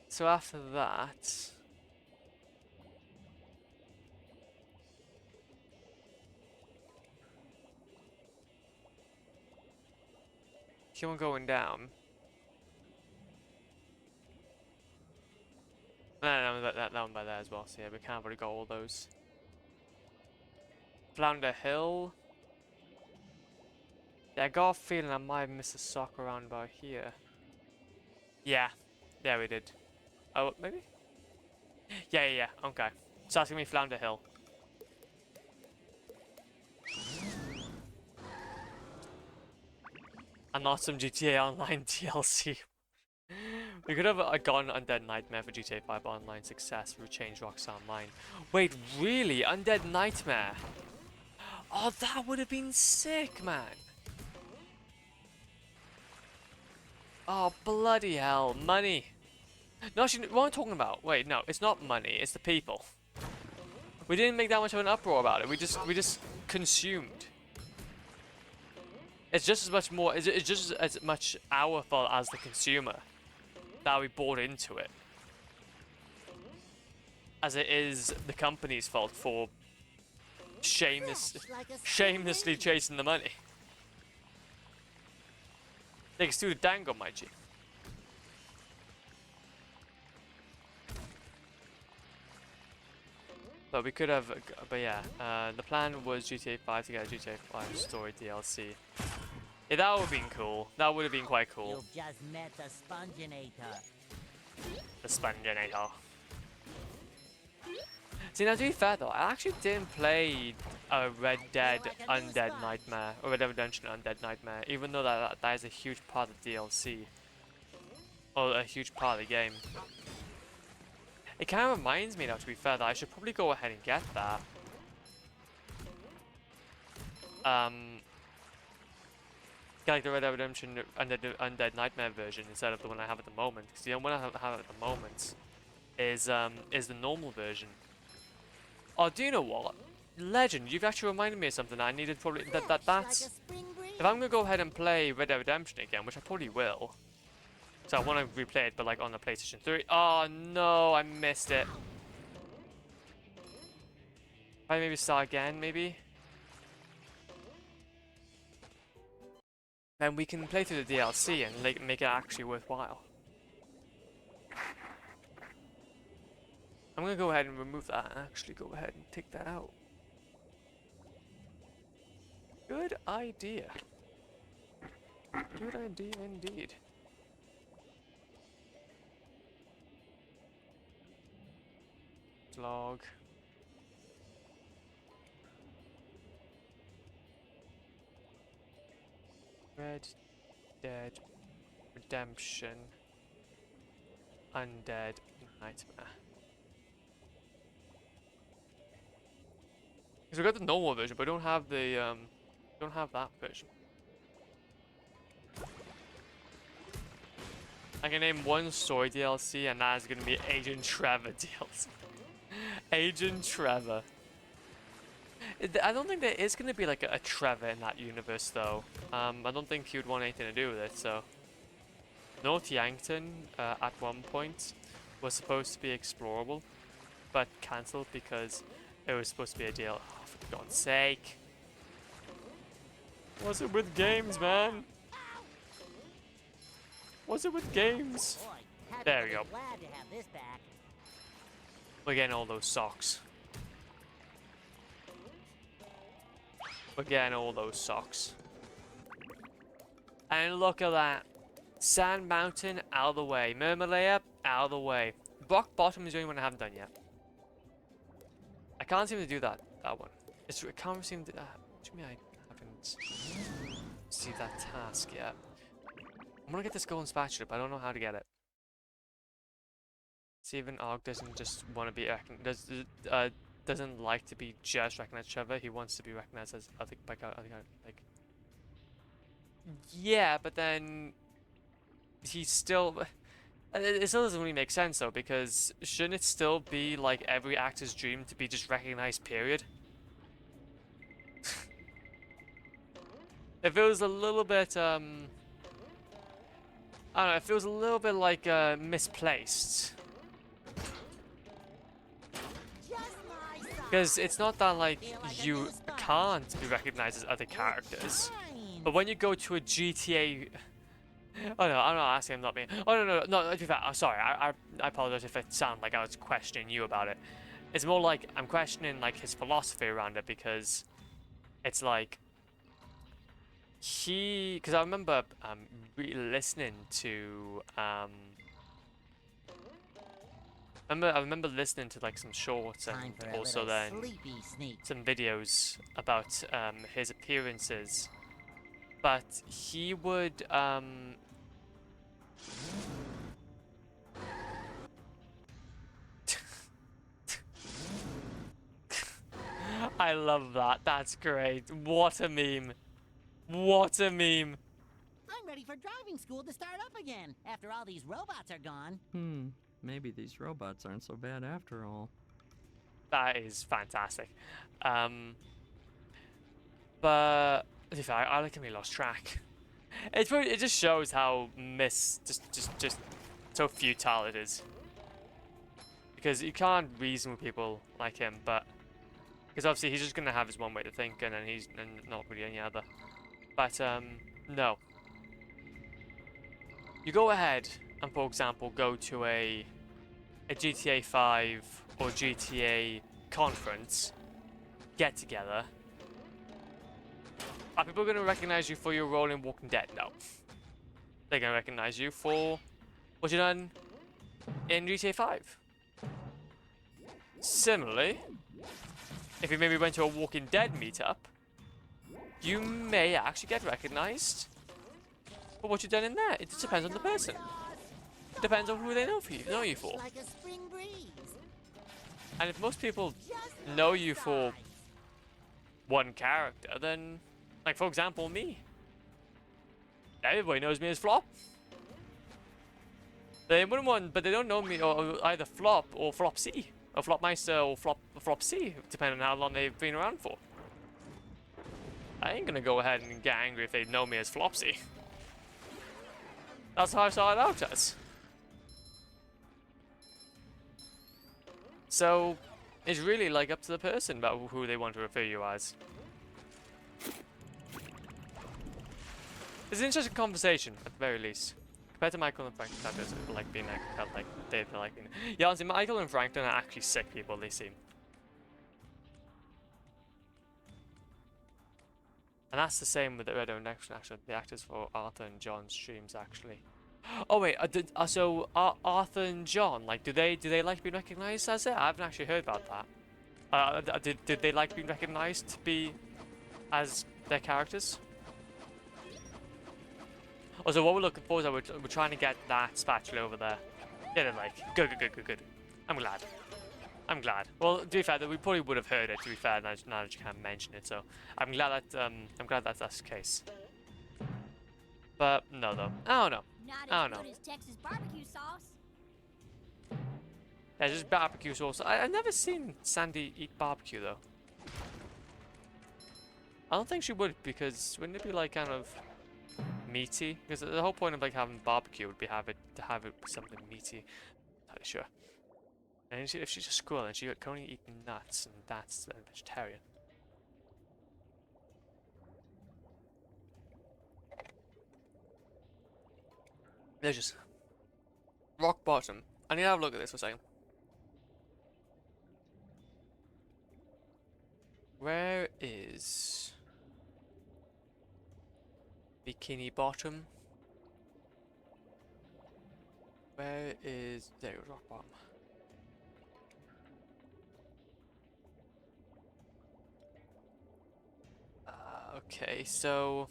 So after that... keep on going down. No, that one by there as well, so yeah, we can't really go all those. Flounder Hill. Yeah, I got a feeling I might have missed a sock around by here. Yeah, we did. Oh, maybe? Yeah, okay. So that's gonna be Flounder Hill. And not some GTA Online DLC. We could have gone Undead Nightmare for GTA 5 Online success through Change Rocks Online. Wait, really? Undead Nightmare? Oh, that would have been sick, man. Oh, bloody hell. Money. No, actually, what am I talking about? Wait, no, it's not money. It's the people. We didn't make that much of an uproar about it. We just consumed. It's just as much more. It's just as much our fault as the consumer that we bought into it, as it is the company's fault for shamelessly chasing the money. Thanks to the dango, my G. But we could have, but yeah, the plan was GTA 5 to get a GTA 5 story DLC. Yeah, that would have been cool. That would have been quite cool. You've just met the Sponginator. The Sponginator. See, now to be fair though, I actually didn't play Red Dead Undead Nightmare, or Red Dead Redemption Undead Nightmare, even though that is a huge part of the DLC. Or a huge part of the game. It kind of reminds me now, to be fair, that I should probably go ahead and get that. Get like the Red Dead Redemption Undead Nightmare version instead of the one I have at the moment. Because the one I have at the moment is the normal version. Oh, do you know what? Legend, you've actually reminded me of something I needed probably that's if I'm gonna go ahead and play Red Dead Redemption again, which I probably will. So I want to replay it, but like on the PlayStation 3. Oh no, I missed it. I maybe start again, maybe. Then we can play through the DLC and like make it actually worthwhile. I'm gonna go ahead and remove that and actually go ahead and take that out. Good idea. Good idea indeed. Log. Red Dead Redemption Undead Nightmare. Because we got the normal version, but we don't have the don't have that version. I can name one story DLC, and that is gonna be Agent Trevor DLC. Agent Trevor. I don't think there is going to be like a Trevor in that universe though. I don't think he would want anything to do with it, so. North Yankton at one point was supposed to be explorable, but cancelled because it was supposed to be a deal. Oh, for God's sake. What's it with games, man? What's it with games? Boy, There we go. glad to have this back. We're getting all those socks. We're getting all those socks. And look at that. Sand Mountain out of the way. Murmalaya out of the way. Rock Bottom is the only one I haven't done yet. I can't seem to do that one. I can't seem to. What do you mean I haven't received that task yet? I'm gonna get this golden spatula, but I don't know how to get it. Steven Ogg doesn't just want to be doesn't like to be just recognized Trevor. He wants to be recognized as other like yeah, but then he's still. It still doesn't really make sense though, because shouldn't it still be like every actor's dream to be just recognized? Period. It feels a little bit I don't know. It feels a little bit like misplaced. Because it's not that like you can't be recognized as other characters, but when you go to a GTA, oh no, I'm not asking him, not me. Oh no, to be fair, I'm sorry. I apologize if it sounded like I was questioning you about it. It's more like I'm questioning like his philosophy around it, because it's like because I remember listening to I remember listening to like some shorts and also then some videos about his appearances, but he would I love that. That's great. What a meme. What a meme. I'm ready for driving school to start up again after all these robots are gone. maybe these robots aren't so bad after all. That is fantastic. But to be fair, I like him. He lost track. It just shows how just so futile it is. Because you can't reason with people like him, but because obviously he's just gonna have his one way to think, and then he's not really any other. But no. You go ahead and, for example, go to a GTA 5 or GTA conference, get together. Are people going to recognize you for your role in Walking Dead? No. They're going to recognize you for what you've done in GTA 5. Similarly, if you maybe went to a Walking Dead meetup, you may actually get recognized for what you've done in there. It just depends on the person. It depends on who they know you for. Like a spring breeze. And if most people know you for one character, then, like, for example, me. Everybody knows me as Flop. They wouldn't want, but they don't know me or either Flop or Flopsy, or Flopmeister or Flopsy, depending on how long they've been around for. I ain't gonna go ahead and get angry if they know me as Flopsy. That's how I started out as. So, it's really like up to the person about who they want to refer you as. It's an interesting conversation, at the very least. Compared to Michael and Franklin, that doesn't like being like, felt like they like being. Yeah, honestly, Michael and Franklin are actually sick people, they seem. And that's the same with the Red Own Action, actually. The actors for Arthur and John's streams, actually. Oh wait, so Arthur and John, like, do they like being recognized as it? I haven't actually heard about that. Did they like being recognized to be as their characters? Also, what we're looking for is that we're trying to get that spatula over there. Yeah, they're like, good. I'm glad. Well, to be fair, we probably would have heard it. To be fair, now that you can't mention it, so I'm glad that that's the case. But no, though, I don't know. Not as good as Texas barbecue sauce. Yeah, just barbecue sauce. I've never seen Sandy eat barbecue though. I don't think she would, because wouldn't it be like kind of meaty? Because the whole point of like having barbecue would be to have it with something meaty. Not really sure. And if she's a squirrel and she can only eat nuts, and that's a vegetarian. There's just rock bottom. I need to have a look at this for a second. Where is Bikini Bottom? Where is... There you go, rock bottom. Okay, so...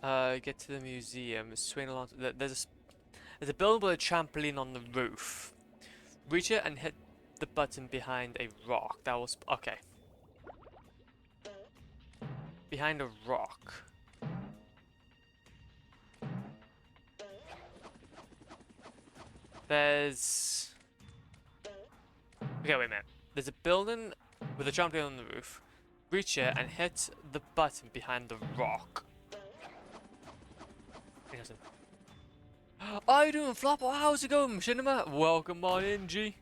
get to the museum, swing along... There's a building with a trampoline on the roof. Reach it and hit the button behind a rock. That was... Okay. Behind a rock. There's... Okay, wait a minute. There's a building with a trampoline on the roof. Reach it and hit the button behind the rock. Interesting. How you doing, Flop? Oh, how's it going, Machinima? Welcome on in, G.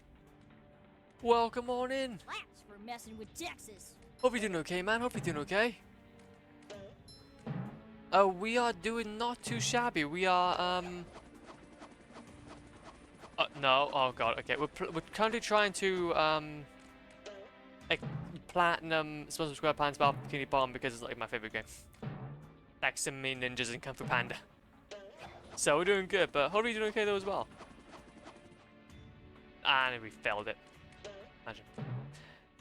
Welcome on in. Claps for messing with Texas. Hope you're doing okay, man. Hope you're doing okay. We are doing not too shabby. We are, no. Oh, God. Okay. We're currently trying to, platinum Sponsored Square Pants about Bikini Bottom because it's, like, my favorite game. Like some mean ninjas and Kung Fu Panda. So we're doing good, but hope you're doing okay, though, as well. And we failed it. Imagine.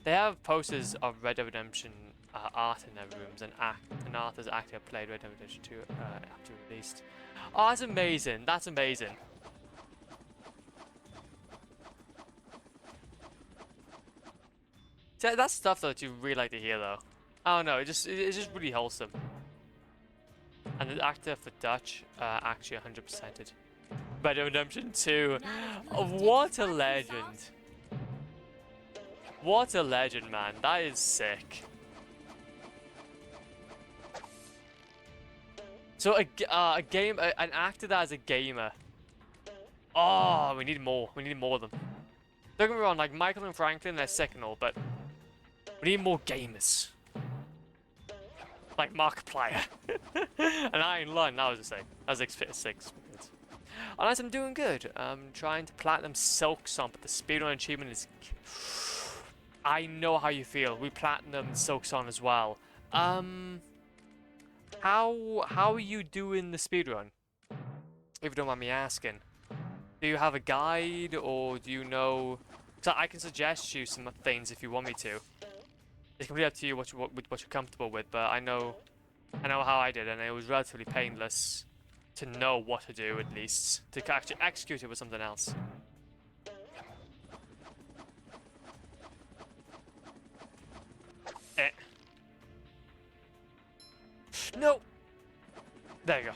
They have posters of Red Dead Redemption art in their rooms, and Arthur's actor played Red Dead Redemption 2 after released. Oh, that's amazing. That's amazing. So that's stuff that you really like to hear, though. I don't know. It's just really wholesome. And the actor for Dutch actually 100%ed. Red Dead Redemption 2. Oh, what a legend. What a legend, man. That is sick. So an actor that is a gamer. Oh, we need more. We need more of them. Don't get me wrong, like Michael and Franklin, they're sick and all, but we need more gamers. Like Markiplier. And Iron Lung, that was a sick. That was like 6. Alright, I'm doing good. I'm trying to platinum Silk Song, but the speedrun achievement is... I know how you feel. We platinum Silk Song as well. How are you doing the speedrun? If you don't mind me asking. Do you have a guide, or do you know... So I can suggest you some things if you want me to. It's completely up to you what you're comfortable with, but I know how I did, and it was relatively painless to know what to do, at least. To actually execute it with something else. No! There you go.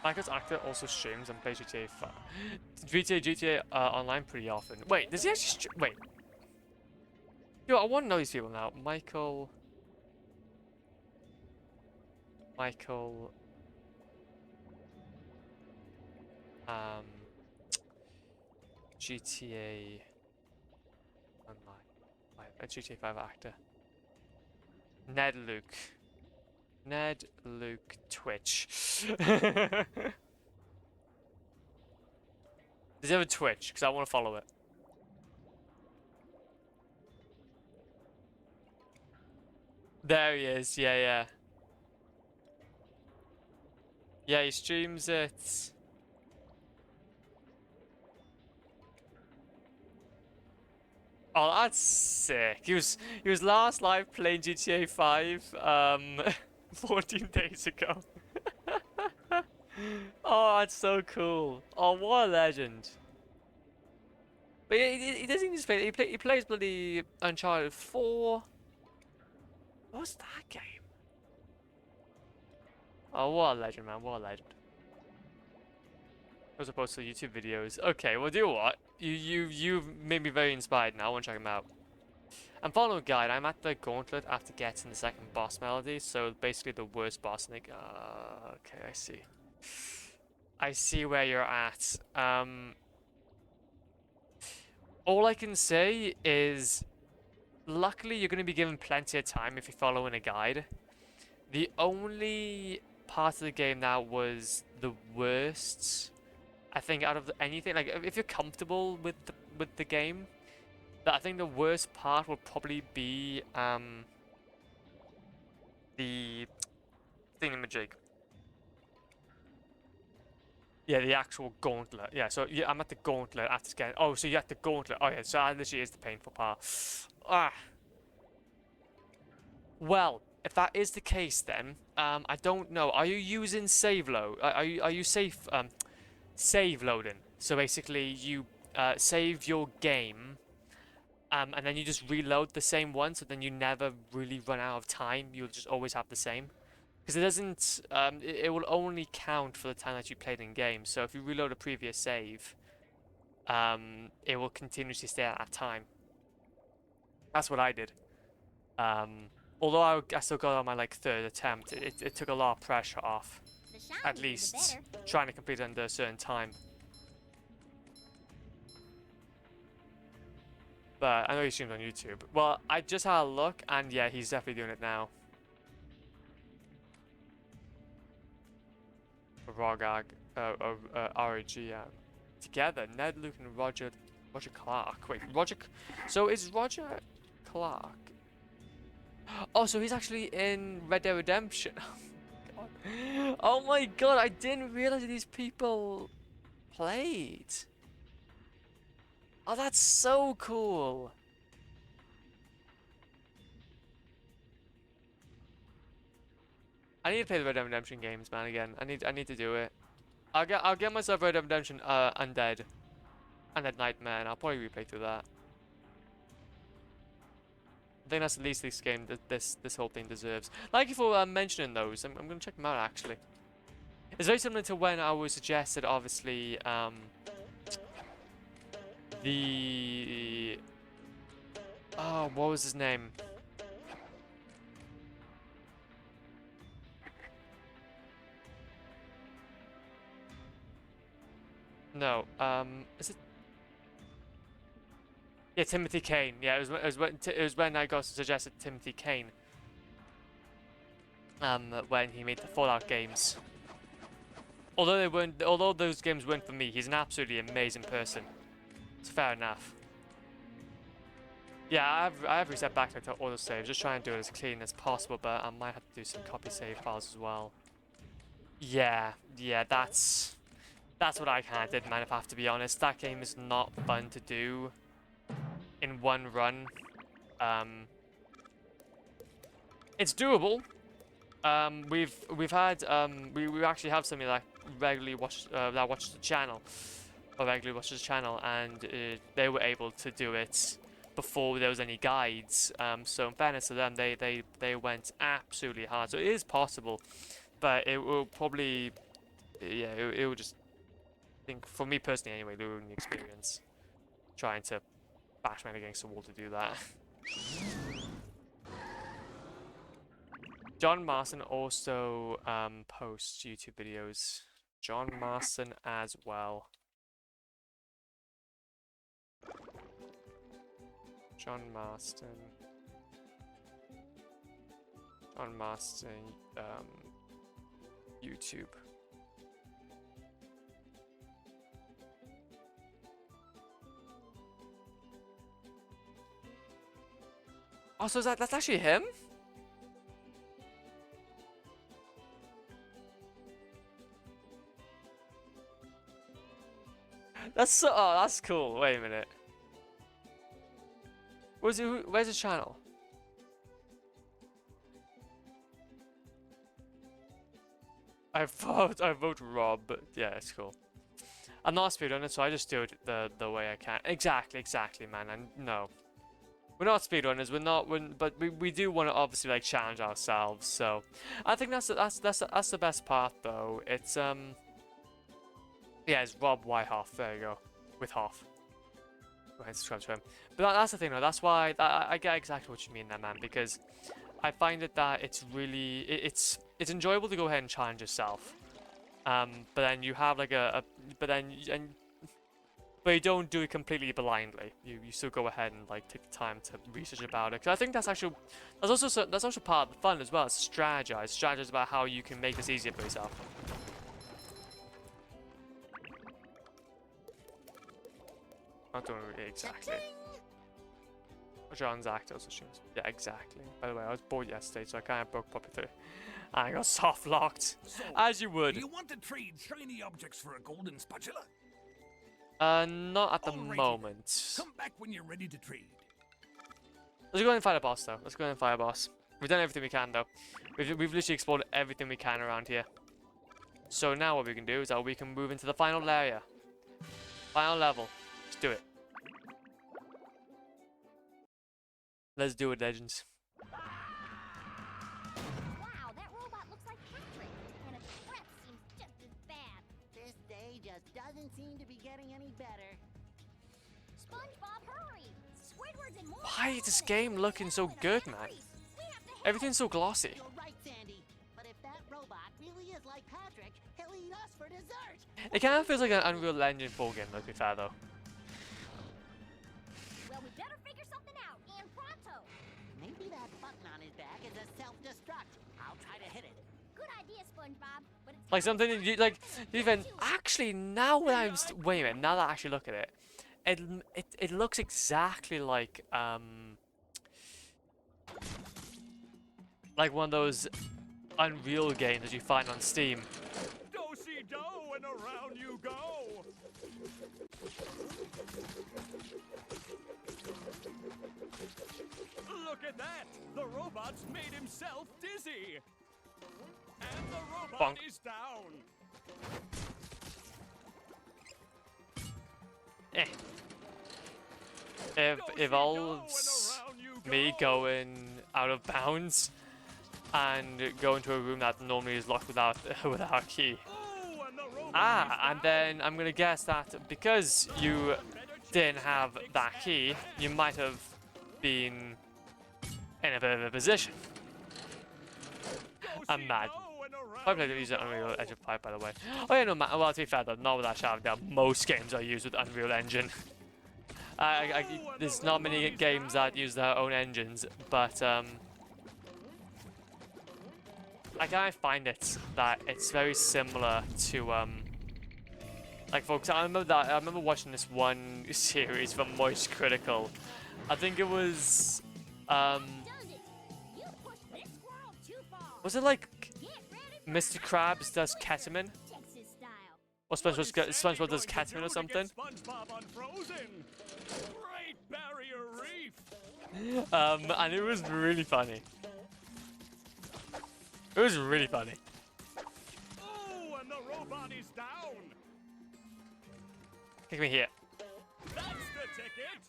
Michael's actor also streams and plays GTA 5. GTA online pretty often. Wait, does he actually wait. Yo, I want to know these people now. Michael... GTA online. A GTA 5 actor. Ned Luke Twitch. Does he have a Twitch? Because I want to follow it. There he is. Yeah. Yeah, he streams it. Oh, that's sick. He was last live playing GTA 5 14 days ago. Oh, that's so cool. Oh, what a legend. But he doesn't just play. He plays bloody Uncharted 4. What's that game? Oh, what a legend, man. What a legend. As opposed to YouTube videos. Okay, well, do you know what? You've made me very inspired now. I want to check them out. I'm following a guide. I'm at the gauntlet after getting the second boss melody. So basically the worst boss. And okay, I see. I see where you're at. All I can say is, luckily you're going to be given plenty of time if you're following a guide. The only part of the game that was the worst, I think, out of anything, like if you're comfortable with the game, that I think the worst part will probably be the thingamajig. Yeah, the actual gauntlet. Yeah, so yeah, I'm at the gauntlet after scanning. Oh, so you're at the gauntlet. Oh yeah, so that literally is the painful part. Ah. Well, if that is the case, then I don't know. Are you using save load? Are you save loading? So basically, you save your game, and then you just reload the same one. So then you never really run out of time. You'll just always have the same. Because it doesn't. It will only count for the time that you played in game. So if you reload a previous save, it will continuously stay at that time. That's what I did. Although I still got on my like third attempt, it took a lot of pressure off. At least trying to complete it under a certain time. But I know he streams on YouTube. Well, I just had a look, and yeah, he's definitely doing it now. Rogag, RG, together, Ned, Luke, and Roger Clark. Wait, so is Roger Clark? Oh, so he's actually in Red Dead Redemption. Oh my god, I didn't realize that these people played. Oh, that's so cool. I need to play the Red Dead Redemption games, man. Again, I need to do it. I'll get myself Red Dead Redemption Undead Nightmare, and I'll probably replay through that. I think that's the least this game, this whole thing deserves. Thank you for mentioning those. I'm gonna check them out actually. It's very similar to when I was suggested, obviously, the oh, what was his name? No, is it? Yeah, Timothy Kane. Yeah, it was when I got suggested Timothy Kane. When he made the Fallout games. Although those games weren't for me, he's an absolutely amazing person. It's fair enough. Yeah, I have reset back to autosave, just trying to do it as clean as possible, but I might have to do some copy save files as well. Yeah, that's what I kind of did, man, if I have to be honest. That game is not fun to do in one run. It's doable. We actually have somebody that regularly watches the channel, and they were able to do it before there was any guides. So in fairness to them, they went absolutely hard. So it is possible, but it will probably, yeah, it will just, I think for me personally anyway, ruin the experience trying to bash man against the wall to do that. John Marston also posts YouTube videos. John Marston as well. John Marston, YouTube. Oh, so that's actually him? That's so, oh, that's cool. Wait a minute. Where's his channel? I vote Rob, but yeah, it's cool. I'm not a speedrunner, so I just do it the way I can. Exactly, man. And no, we're not speedrunners. But we do want to obviously like challenge ourselves. So I think that's the best part though. It's yeah, it's Rob Whitehoff. There you go, with Hoff. Go ahead and subscribe to him. But that's the thing though. That's why I get exactly what you mean there, man. Because I find that it's really it's enjoyable to go ahead and challenge yourself. But then you have like but you don't do it completely blindly. You still go ahead and like take the time to research about it. Cause I think that's also part of the fun as well. It's strategize about how you can make this easier for yourself. Not doing it exactly. John's actor also streams. Yeah, exactly. By the way, I was bored yesterday, so I kind of broke Puppet 3. And I got soft locked, So, as you would. do you want to trade shiny objects for a golden spatula? Not at the Alrighty. moment. Come back when you're ready to trade. Let's go ahead and fight a boss, though. Let's go ahead and fight a boss. We've done everything we can, though. We've literally explored everything we can around here. So now what we can do is that we can move into the final area. Final level. Let's do it. Let's do it, legends. Wow, that robot looks like Patrick, and its breath seems just as bad. This day just doesn't seem to be getting any better. SpongeBob, hurry! Squidward's in more. Why is this game looking so good, man? Everything's so glossy. You're right, Sandy. But if that robot really is like Patrick, he'll eat us for dessert. It kind of feels like an Unreal Engine 4 game, to be fair, though. Well, we better figure something out, and pronto. Maybe that button on his back is a self-destruct. I'll try to hit it. Good idea, SpongeBob. But it's Like something that you like. Even actually, now when I'm wait a minute. Now that I actually look at it, it looks exactly like one of those Unreal games that you find on Steam. Do-si-do and around you go. Look at that! The robot's made himself dizzy! And the robot Bonk. is down! Evolves. Do-si-do and around you me going out of bounds and go into a room that normally is locked without without a key. Ooh, and the robot Ah, is and then I'm gonna guess that because you didn't have that key, you might have been in a bit of a position. I'm mad. I played to use it Unreal Engine 5, by the way. Oh yeah, no, well, to be fair though, not without shouting down, most games are used with Unreal Engine. There's not many games that use their own engines, but I kind of find it that it's very similar to like, folks, I remember watching this one series from Moist Critical. I think it was Does it? You pushed this squirrel too far. was it like Get ready for Mr. Krabs does ketamine? Texas style. Or SpongeBob does ketamine or something? SpongeBob unfrozen. Great Barrier Reef. And it was really funny. It was really funny. Ooh, and the robot is down. Kick me here. That's the ticket.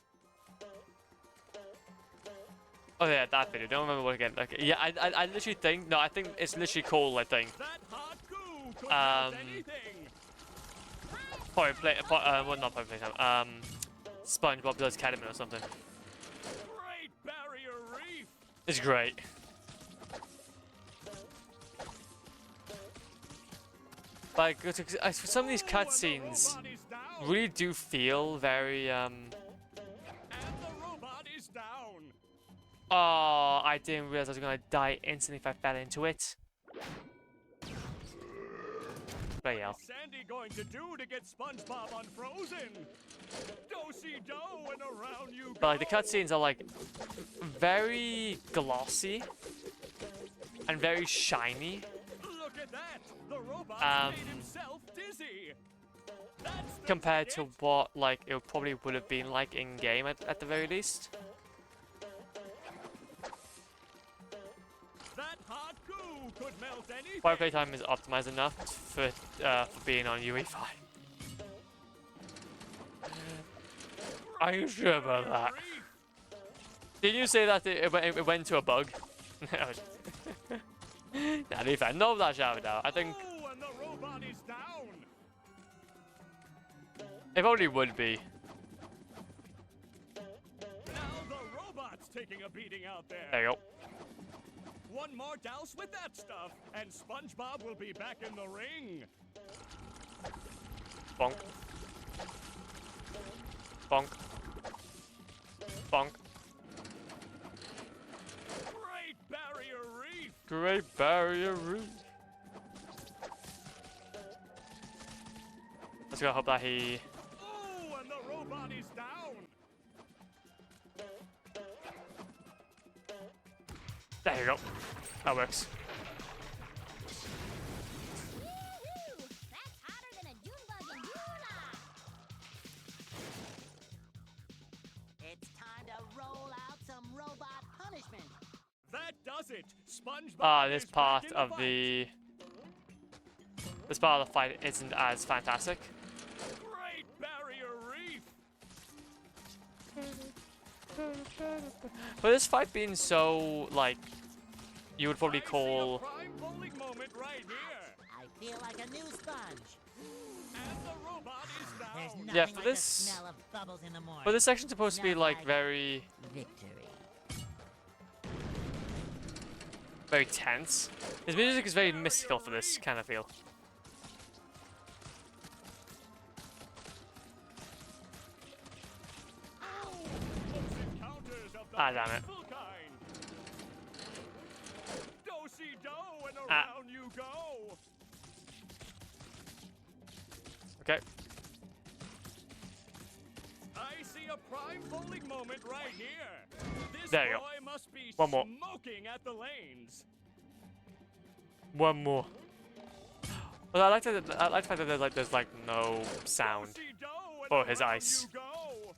Oh yeah, that video. Don't remember what again. Okay. Yeah, I literally think I think it's literally called, I think. That hot goo could melt anything. Well, not Power Playtime. SpongeBob does ketamine or something. Great Barrier Reef. It's great. Like, some of these cutscenes Robot is down. really do feel very And the robot is down. Oh, I didn't realize I was gonna die instantly if I fell into it. But yeah. What's Sandy going to do to get SpongeBob unfrozen? Do-si-do and around you go. But like the cutscenes are like very glossy and very shiny. Look at that. The robot made himself dizzy. That's the Compared to ticket. what like it probably would have been like in game at the very least. That hot goo could melt anything. Fire playtime is optimized enough for being on UE5. Are you sure about that? Didn't you say that it went to a bug? Nah, to be fair, no, that shout out. I think Ooh, and the robot is down. it probably would be. Now the robot's taking a beating out there. There you go. One more douse with that stuff, and SpongeBob will be back in the ring. Bonk. Bonk. Bonk. Great Barrier Reef. Great Barrier Reef. Let's go hope that he... Ooh, and the robot is down. There you go. That works. Woo-hoo! That's hotter than a June bug in July. It's time to roll out some robot punishment. That does it. SpongeBob Ah, this is back part in of fight. the... This part of the fight isn't as fantastic. Great Barrier Reef. But this fight being so, like, you would probably I see a call... prime bowling moment right here. I feel like a new sponge. And the robot is There's down. nothing Yeah, like for the this- smell of bubbles in the morning. But this section's supposed to be, Not like, like- very... Victory. very tense. His music is very mystical for this kind of feel. Close encounters of the Ah, damn it. painful kind. Do-si-do and Ah. around you go. Okay. I see a prime bowling moment right here. This There you go. boy must be One more. smoking at the lanes. One more. Well, I like the fact that there's like no sound. Do-si-do and for his around ice. you go.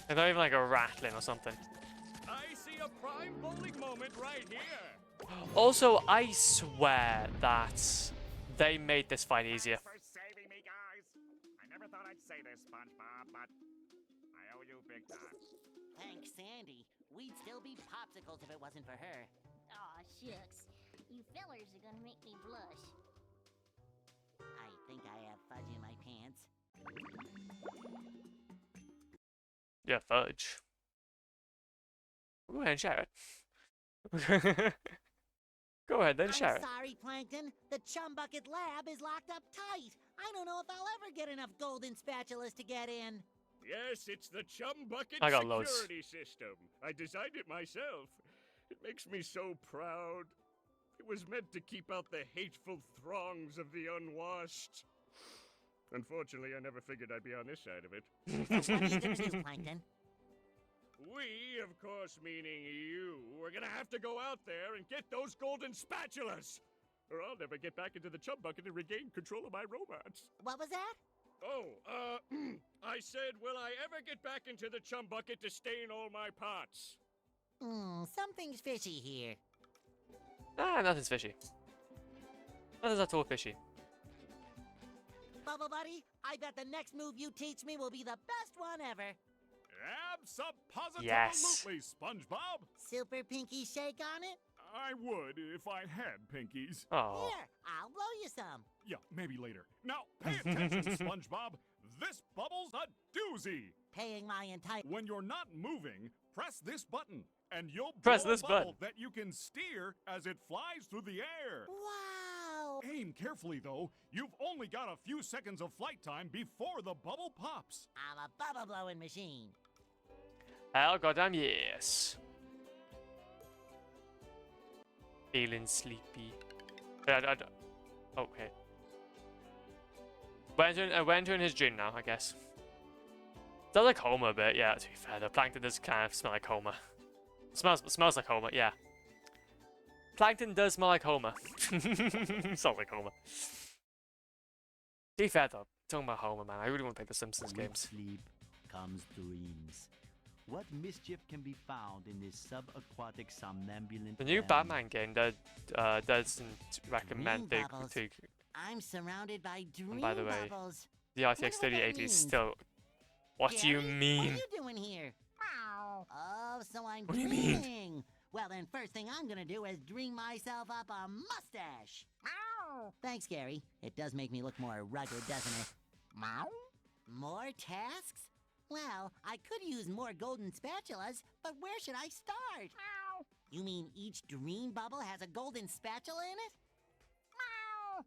There's not even like a rattling or something. I see a prime bowling moment right here. Also, I swear that they made this fight easier. For saving me, guys. I never thought I'd say this, SpongeBob, but I owe you big time. Thanks, Sandy. We'd still be popsicles if it wasn't for her. Aw, shucks. You fellers are gonna make me blush. I think I have fudge in my pants. Yeah, fudge. Go ahead and share it. Go ahead, then I'm share it. sorry, Plankton. The Chum Bucket lab is locked up tight. I don't know if I'll ever get enough golden spatulas to get in. Yes, it's the Chum Bucket I got loads. security system. I designed it myself. It makes me so proud. It was meant to keep out the hateful throngs of the unwashed. Unfortunately, I never figured I'd be on this side of it. So what are you gonna do, Plankton? We, of course meaning you, are gonna have to go out there and get those golden spatulas! Or I'll never get back into the Chum Bucket and regain control of my robots. What was that? Oh, I said, will I ever get back into the Chum Bucket to stain all my pots? Something's fishy here. Ah, nothing's fishy. Nothing's at all fishy. Bubble Buddy, I bet the next move you teach me will be the best one ever. Abso-positively, Yes. SpongeBob. Super pinky shake on it? I would if I had pinkies. Oh. Here, I'll blow you some. Yeah, maybe later. Now, pay attention, SpongeBob. This bubble's a doozy. Paying my entire... When you're not moving, press this button, and you'll Press blow this a bubble button. that you can steer as it flies through the air. Wow! Aim carefully, though. You've only got a few seconds of flight time before the bubble pops. I'm a bubble blowing machine. Hell goddamn yes. Feeling sleepy. Okay. We're entering his dream now, I guess. Does like Homer a bit, yeah, to be fair. The plankton does kind of smell like Homer. Smells like Homer, yeah. Plankton does smell like Homer. Smells like Homer. To be fair though, talking about Homer, man, I really want to play the Simpsons With games. sleep comes dreams. What mischief can be found in this subaquatic somnambulant The new realm? Batman game that doesn't recommend Dream the bubbles. I'm surrounded by dream by the way, bubbles. the Wonder RTX what that 3080 is means. still. What do you Gary, mean? What are you doing here? Meow. Oh, so I'm What do you mean? dreaming. Well, then first thing I'm gonna do is dream myself up a mustache. Meow. Thanks, Gary. It does make me look more rugged, doesn't it? Meow. More tasks? Well, I could use more golden spatulas, but where should I start? Meow. You mean each dream bubble has a golden spatula in it? Meow.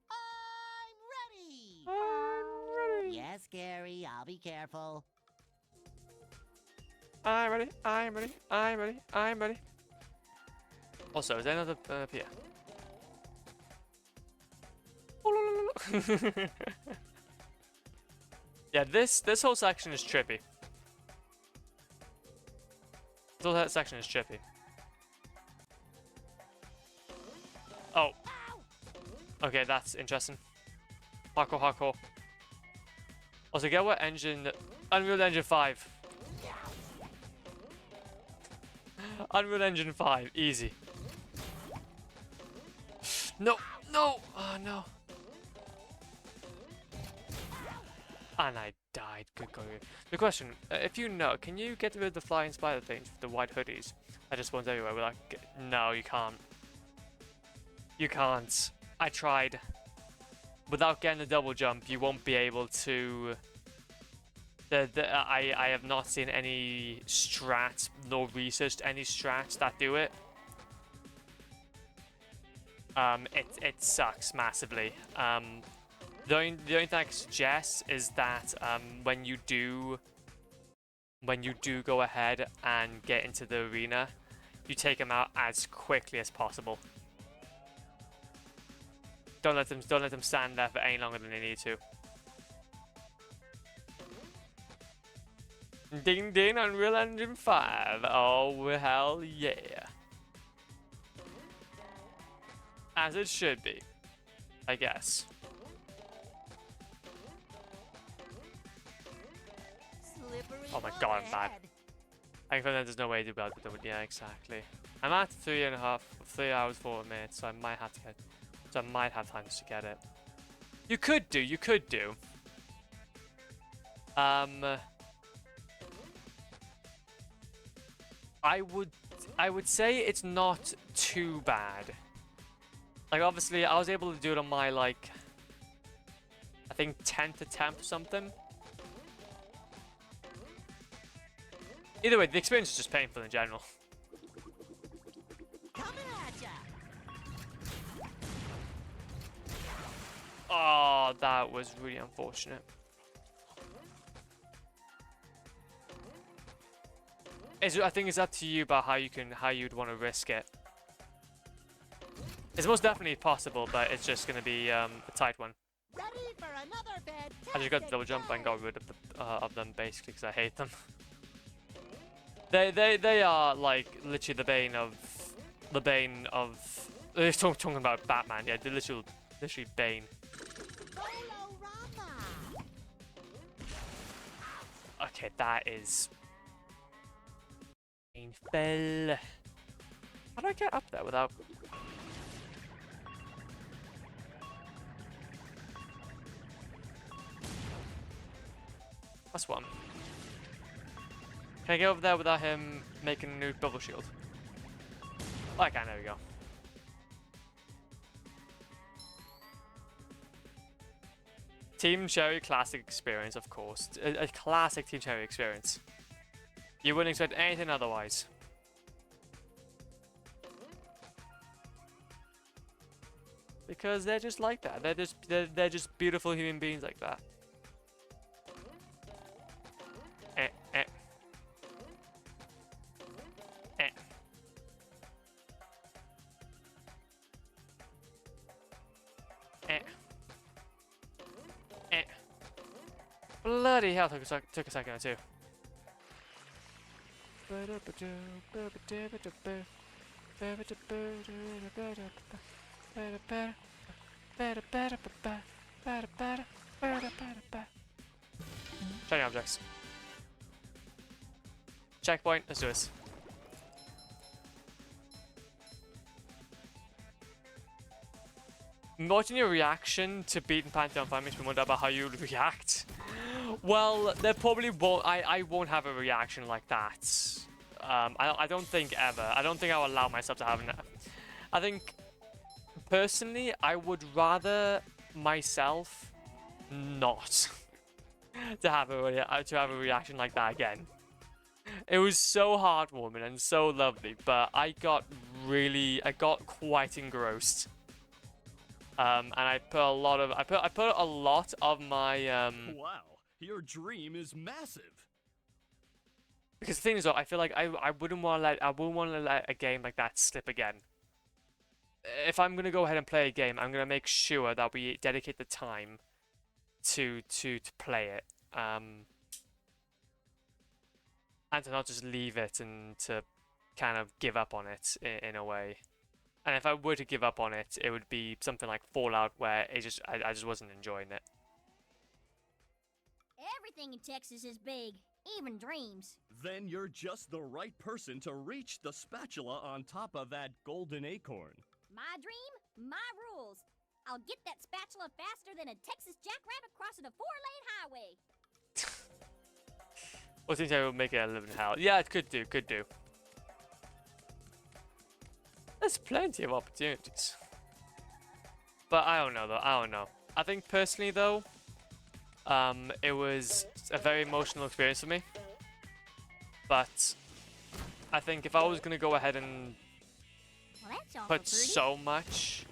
I'm ready! Yes, Gary, I'll be careful. I'm ready. I'm ready. I'm ready. I'm ready. Also, is there another pier? Yeah, this whole section is trippy. This whole section is trippy. Oh. Okay, that's interesting. Hardcore, hardcore. Also, get what engine? Unreal Engine 5. Unreal Engine 5, easy. No, no, oh no. And I died, good God. The question, if you know, can you get rid of the flying spider things with the white hoodies? I just want everywhere, we're like, no, you can't. You can't. I tried. Without getting a double jump, you won't be able to... I have not seen any strats, nor researched any strats that do it. It sucks massively. The only thing I can suggest is that when you do go ahead and get into the arena, you take them out as quickly as possible. Don't let them stand there for any longer than they need to. Ding ding, Unreal Engine 5. Oh hell yeah. As it should be, I guess. Slippery Oh my God, I'm bad. ahead. I think there's no way to be able to do it. Yeah, exactly. I'm at 3 hours 4 minutes, so I might have to get. So I might have time to get it. You could do. I would say it's not too bad. Like obviously I was able to do it on my like I think 10th attempt or something. Either way, the experience is just painful in general. Coming at ya. Oh, that was really unfortunate. I think it's up to you about how you'd want to risk it. It's most definitely possible, but it's just going to be a tight one. Ready for another bed. I just got the double jump and got rid of them basically because I hate them. They are like literally the bane of. They're talking about Batman, yeah, they're literally bane. Bolorama. Okay, that is painful. How do I get up there without? That's one. Can I get over there without him making a new bubble shield? Oh, I can, there we go. Team Cherry classic experience, of course. A classic Team Cherry experience. You wouldn't expect anything otherwise. Because they're just like that. They're just beautiful human beings like that. Eh, eh. Eh. Eh. Eh. Bloody hell, took a second or two. Shiny objects. Checkpoint, let's do this. Watching your reaction to beating Pantheon 5 makes me wonder about how you would react. Well, there probably won't. I won't have a reaction like that. I don't think ever. I don't think I'll allow myself to have an. I think personally, I would rather myself not to have a reaction like that again. It was so heartwarming and so lovely, but I got quite engrossed. And I put a lot of my Wow, your dream is massive. because the thing is though, I feel like I wouldn't want to let a game like that slip again. If I'm gonna go ahead and play a game, I'm gonna make sure that we dedicate the time to play it. And to not just leave it and to kind of give up on it in a way. And if I were to give up on it, it would be something like Fallout, where I just wasn't enjoying it. Everything in Texas is big, even dreams. Then you're just the right person to reach the spatula on top of that golden acorn. My dream, my rules. I'll get that spatula faster than a Texas jackrabbit crossing a 4-lane highway. Well, since I would make it a living hell. Yeah, it could do. There's plenty of opportunities. But I don't know, though. I don't know. I think personally, though, it was a very emotional experience for me. But I think if I was going to go ahead and Well, that's awful put pretty. so much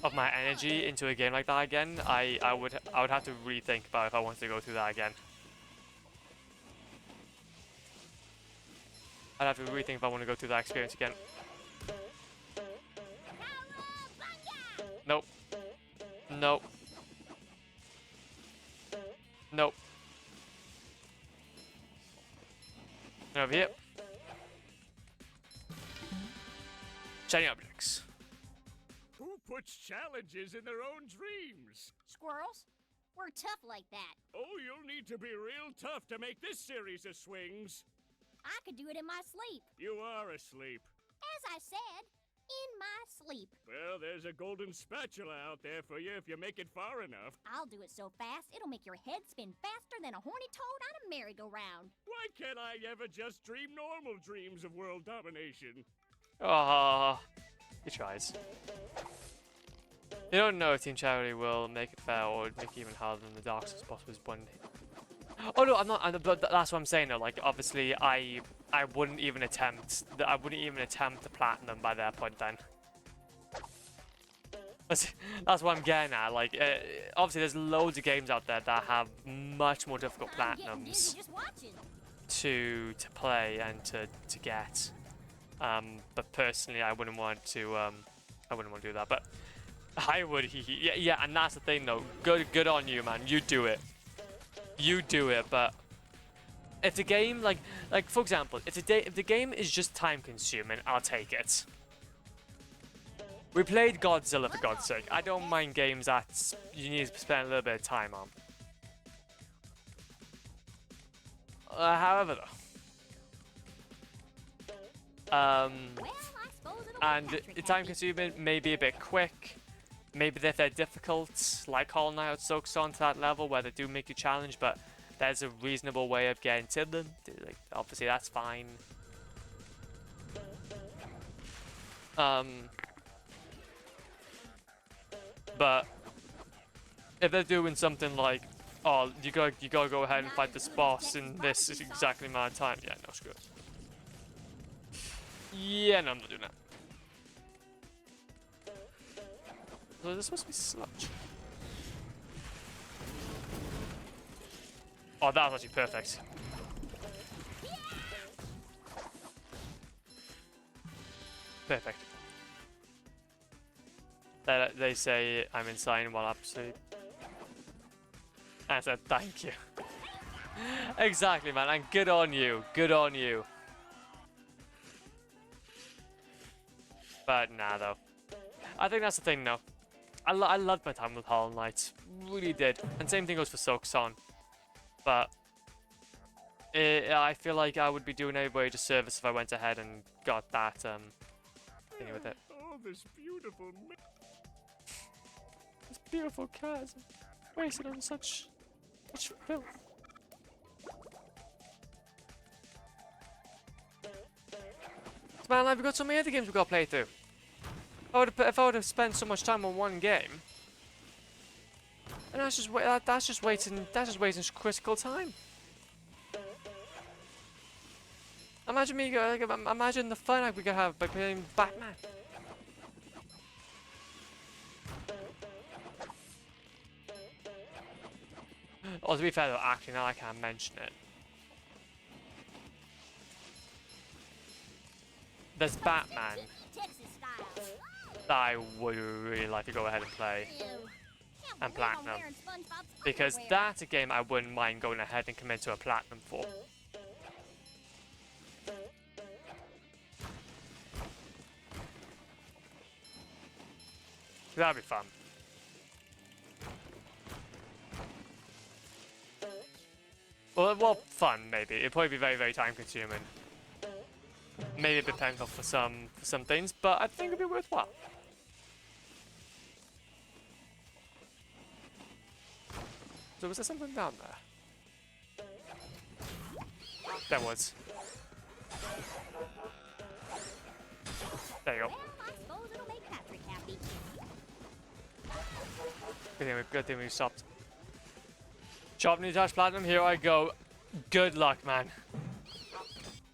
of my energy into a game like that again, I would have to rethink about if I wanted to go through that again. I'd have to rethink if I want to go through that experience again. Nope. Nope. Nope. And over here. Shiny objects. Who puts challenges in their own dreams? Squirrels? We're tough like that. Oh, you'll need to be real tough to make this series of swings. I could do it in my sleep. You are asleep. As I said, in my sleep. Well, there's a golden spatula out there for you if you make it far enough. I'll do it so fast, it'll make your head spin faster than a horny toad on a merry-go-round. Why can't I ever just dream normal dreams of world domination? Ah, he tries. You don't know if Team Charity will make it fair or make it even harder than the Dark Souls boss was one. Oh no, I'm not. But that's what I'm saying though. Like, obviously, I wouldn't even attempt. I wouldn't even attempt the platinum by that point. Then. That's what I'm getting at. Like, obviously, there's loads of games out there that have much more difficult I'm getting platinums dizzy just watching. to play and to get. But personally, I wouldn't want to. I wouldn't want to do that. But I would. Yeah. And that's the thing, though. Good on you, man. You do it. You do it. But if the game, like for example, if the game is just time consuming, I'll take it. We played Godzilla for God's sake. I don't mind games that you need to spend a little bit of time on. However, though. Well, I suppose it'll And make Patrick time happy. consuming, maybe a bit quick. Maybe if they're difficult, like Hollow Knight or Soaks on to that level where they do make you challenge, but there's a reasonable way of getting to them. Like, obviously, that's fine. But if they're doing something like, oh, you gotta go ahead and fight this boss in this exactly amount of time, yeah, no, screw it. Yeah, no, I'm not doing that. So this supposed to be sludge. Oh, that was actually perfect. Perfect. They say I'm insane while absolutely. I said thank you. Exactly, man, and good on you. Good on you. But nah, though. I think that's the thing, though. I loved my time with Hollow Knight. Really did. And same thing goes for Soakson. But I feel like I would be doing everybody a disservice if I went ahead and got that thing with it. Oh, this beautiful. This beautiful cat wasted on such filth. Man, we've got so many other games we've got to play through. If I would have spent so much time on one game, and that's just wasting critical time. Imagine me, imagine the fun we could have by playing Batman. Oh, to be fair though, actually now I can't mention it. There's Batman Texas style. that I would really like to go ahead and play. Ew. Can't And believe I'm platinum. wearing SpongeBob's Because underwear. that's a game I wouldn't mind going ahead and commit to a platinum for. That'd be fun. Well, fun maybe. It'd probably be very, very time consuming. Maybe a bit painful for some things, but I think it'd be worthwhile. So was there something down there? There was. There you go. Well, I suppose it'll make Patrick happy. Good thing we stopped. Chop new dash platinum, here I go. Good luck, man.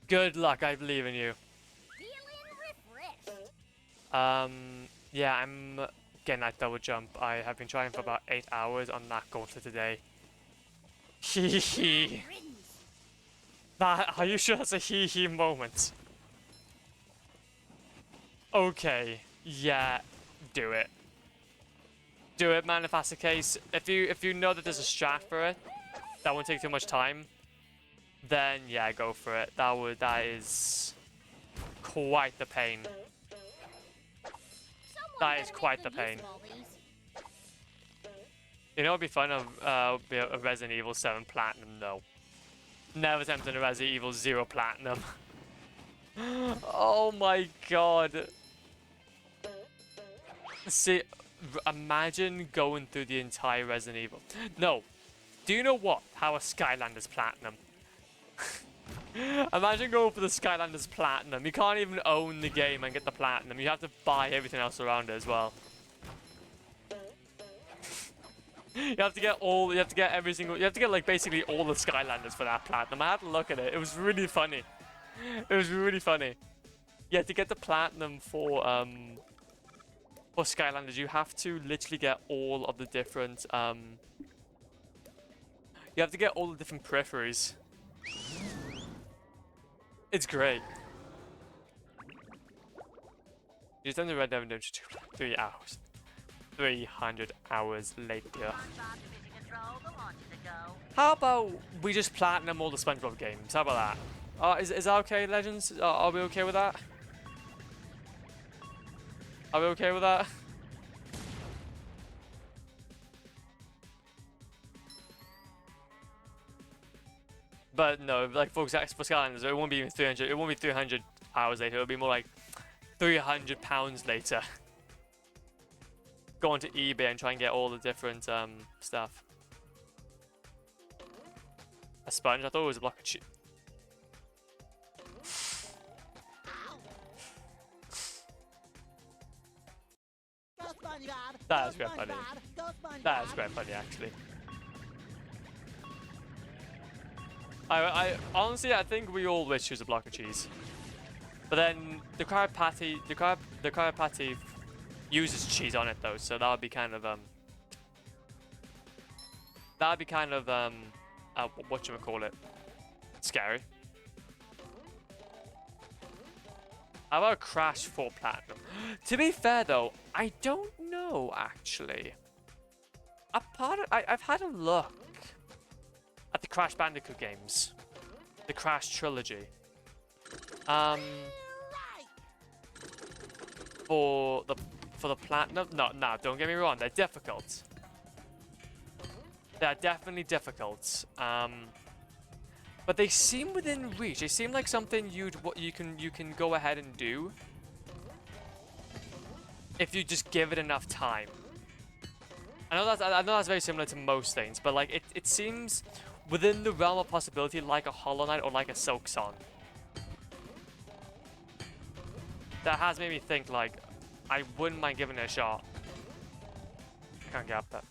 Good luck, I believe in you. Feeling refreshed. Yeah, I'm getting that double jump. I have been trying for about 8 hours on that goal for today. Hee hee. Riddance. That, are you sure that's a hee hee moment? Okay, yeah, do it. Do it, man, if that's the case. If you know that there's a strat for it, that won't take too much time, then yeah, go for it. That is quite the pain. Someone That is better make quite the good use pain. of all these. You know what'd be fun? Be a Resident Evil 7 Platinum, though. Never attempted a Resident Evil 0 Platinum. Oh my god. See, imagine going through the entire Resident Evil. No, do you know what? How a Skylanders Platinum? Imagine going for the Skylanders Platinum. You can't even own the game and get the Platinum. You have to buy everything else around it as well. You have to get all. You have to get every single. You have to get like basically all the Skylanders for that Platinum. I had to look at it. It was really funny. It was really funny. Yeah, to get the Platinum for Skylanders, you have to literally get all of the different you have to get all the different peripheries. It's great. You've done the Red Dead Redemption 2 3 hours. 300 hours later. How about we just platinum all the SpongeBob games? How about that? Is that okay, Legends? Are we okay with that? Are we okay with that? But no, like for Skylanders, it won't be even 300. It won't be 300 hours later. It'll be more like 300 pounds later. Go onto eBay and try and get all the different stuff. A sponge? I thought it was a block of cheese. That is quite funny. That is quite funny, actually. I honestly, I think we all wish it was a block of cheese. But then the crab patty, the crab patty uses cheese on it though, so that would be kind of whatchamacallit, scary. How about Crash 4 Platinum? To be fair though, I don't know actually. I've had a look at the Crash Bandicoot games, the Crash trilogy. For the Platinum, no, don't get me wrong, they're difficult. They're definitely difficult. But they seem within reach. They seem like something you can go ahead and do if you just give it enough time. I know that's very similar to most things, but like it seems within the realm of possibility, like a Hollow Knight or like a Silk Song. That has made me think like I wouldn't mind giving it a shot. I can't get up that.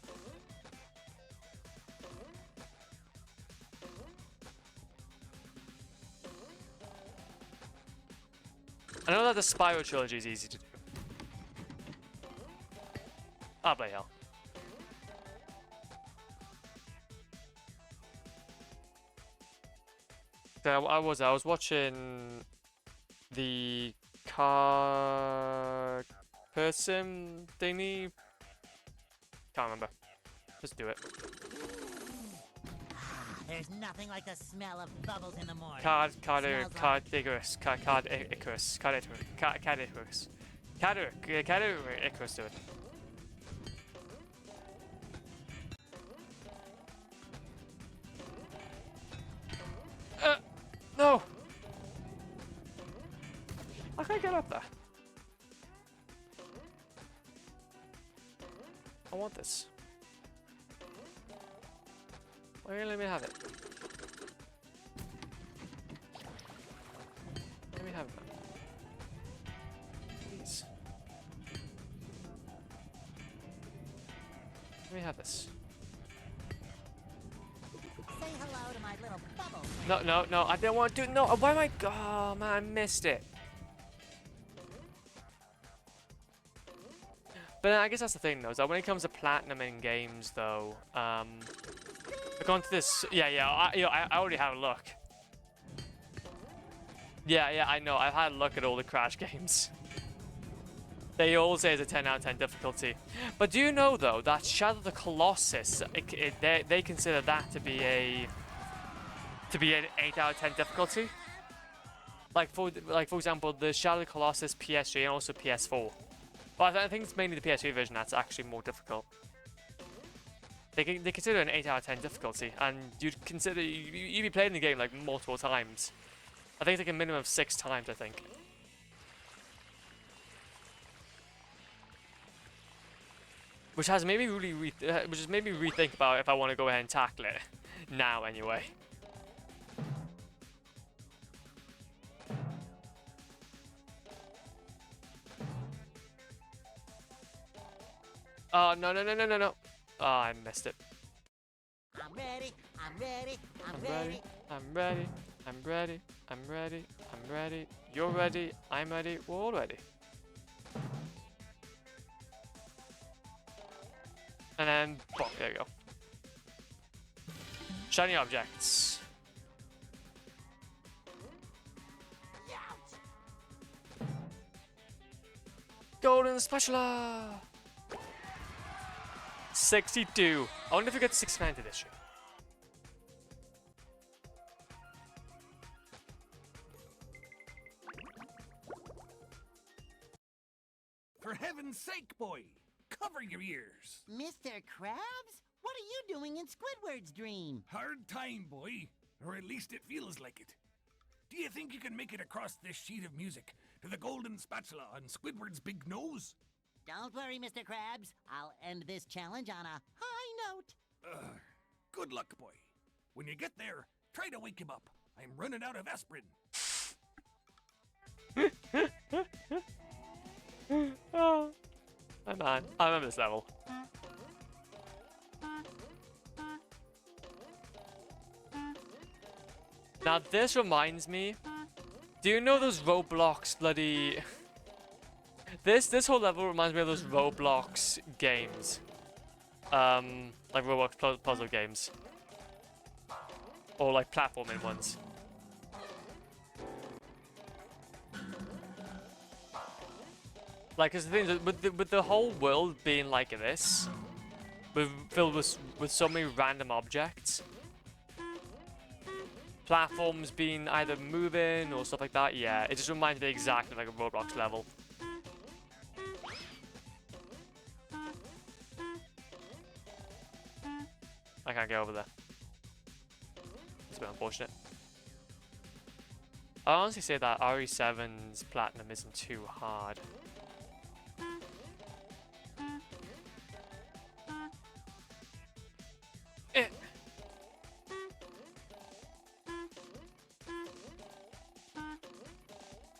I know that the Spyro trilogy is easy to do. Ah, bloody hell. So I was watching the car person thingy. Can't remember. Let's do it. There's nothing like the smell of bubbles in the morning. Card Icarus, do it. No! How can I get up there? I want this. Why are you letting me have it? Let me have it, man. Please. Let me have this. Say hello to my little bubble. No, I didn't want to do. No, why am I? Oh man, I missed it. But I guess that's the thing, though, is that when it comes to platinum in games, though, look onto this. Yeah, I already had a look. Yeah, I know. I've had a look at all the Crash games. They all say it's a 10 out of 10 difficulty. But do you know, though, that Shadow of the Colossus, they consider that to be an 8 out of 10 difficulty? Like for example, the Shadow of the Colossus PS3 and also PS4. But I think it's mainly the PS3 version that's actually more difficult. They consider it an 8 out of 10 difficulty, and you'd be playing the game like multiple times. I think it's like a minimum of 6 times, I think. which has made me which has made me rethink about if I want to go ahead and tackle it now anyway. Oh, no, no, no, no, no, no. Oh, I missed it. I'm ready, I'm ready, I'm I'm ready. ready, I'm ready, I'm ready, I'm ready, I'm ready. You're ready, I'm ready, we're all ready. And then, boom, there you go. Shiny objects. Golden spatula! 62. I wonder if we get 69 to this year. For heaven's sake, boy, cover your ears. Mr. Krabs? What are you doing in Squidward's dream? Hard time, boy, or at least it feels like it. Do you think you can make it across this sheet of music to the golden spatula on Squidward's big nose? Don't worry, Mr. Krabs. I'll end this challenge on a high note. Good luck, boy. When you get there, try to wake him up. I'm running out of aspirin. Oh, man. I remember this level. Now this reminds me. Do you know those Roblox bloody? This whole level reminds me of those Roblox games. Like Roblox puzzle games. Or like platforming ones. Like, cause the thing is, with the whole world being like this, filled with so many random objects, platforms being either moving or stuff like that, yeah, it just reminds me exactly like a Roblox level. I can't get over there. It's a bit unfortunate. I honestly say that RE7's platinum isn't too hard.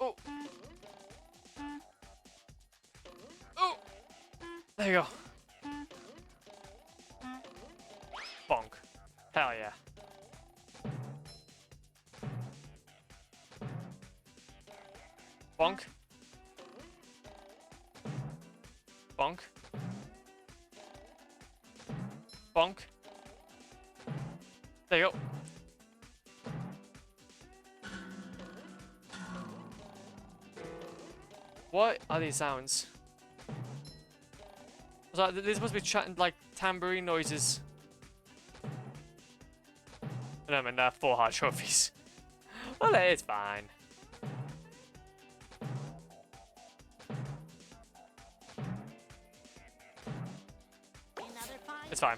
Oh. Oh. There you go. Bonk. Hell yeah. Bonk. Bonk. Bonk. There you go. What are these sounds? So these must be chatting like tambourine noises. No, I mean, 4 hard trophies. Well, it's fine. It's fine.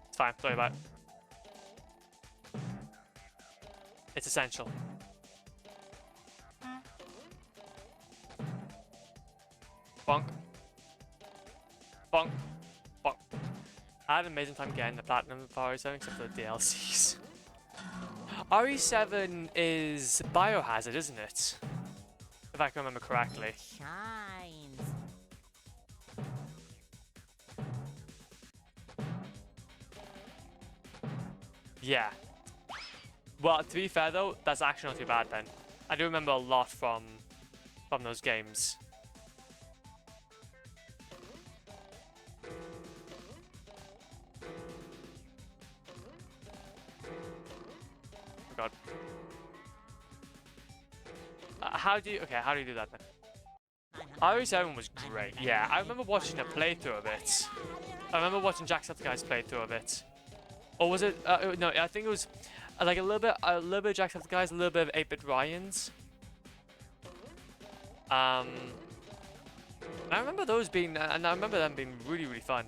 It's fine. Don't worry about it. It's essential. Bonk. Bonk. Bonk. I had an amazing time getting the platinum for RE7 except for the DLCs. RE7 is Biohazard, isn't it? If I can remember correctly. Shines. Yeah. Well, to be fair though, that's actually not too bad then. I do remember a lot from those games. Oh god. How do you do that then? RE7 was great. Yeah, I remember watching a playthrough of it. I remember watching Jacksepticeye's playthrough of it. Or was it? No, I think it was like a little bit of Jacksepticeye's, a little bit of 8-Bit Ryan's. And I remember those being, and I remember them being really, really fun.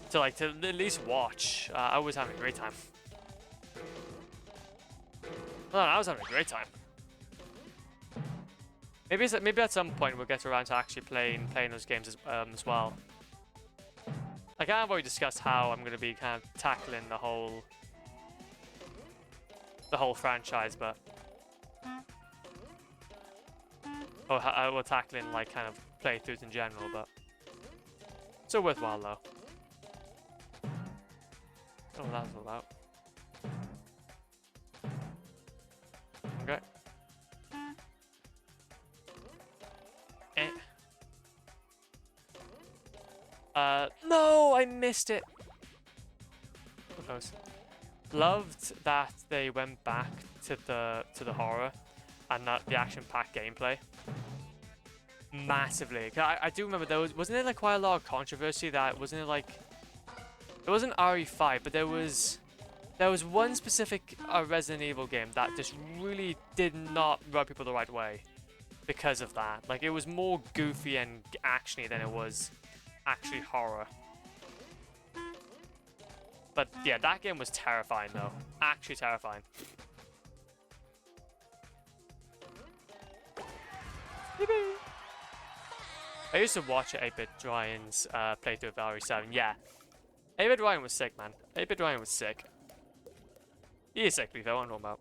To at least watch. I was having a great time. No, I was having a great time. Maybe at some point we'll get around to actually playing those games as well. Like I've already discussed how I'm gonna be kind of tackling the whole franchise, but we're tackling like kind of playthroughs in general, but so worthwhile though. Oh, that was all about. Okay. No, I missed it. Close. Loved that they went back to the horror and that the action-packed gameplay. Massively. I do remember wasn't there like quite a lot of controversy that wasn't it like it wasn't RE5, but there was one specific Resident Evil game that just really did not rub people the right way because of that. Like it was more goofy and actiony than it was actually horror. But yeah, that game was terrifying though. Actually terrifying. I used to watch 8-Bit Ryan's playthrough of Valerie 7. Yeah. 8-Bit Ryan was sick, man. 8-Bit Ryan was sick. He is sick, though. I don't know about.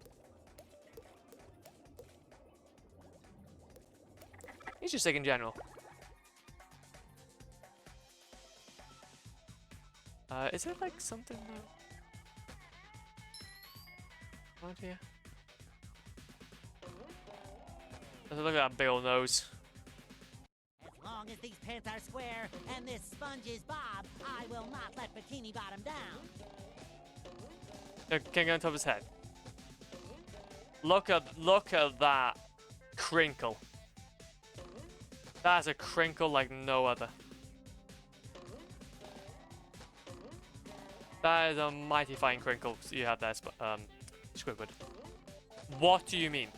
He's just sick in general. Is it like something around here? Look at that big old nose. As long as these pants are square and this sponge is Bob, I will not let Bikini Bottom down. Can't go on top of his head. Look at that crinkle. That's a crinkle like no other. That is a mighty fine crinkle you have there, Squidward. What do you mean?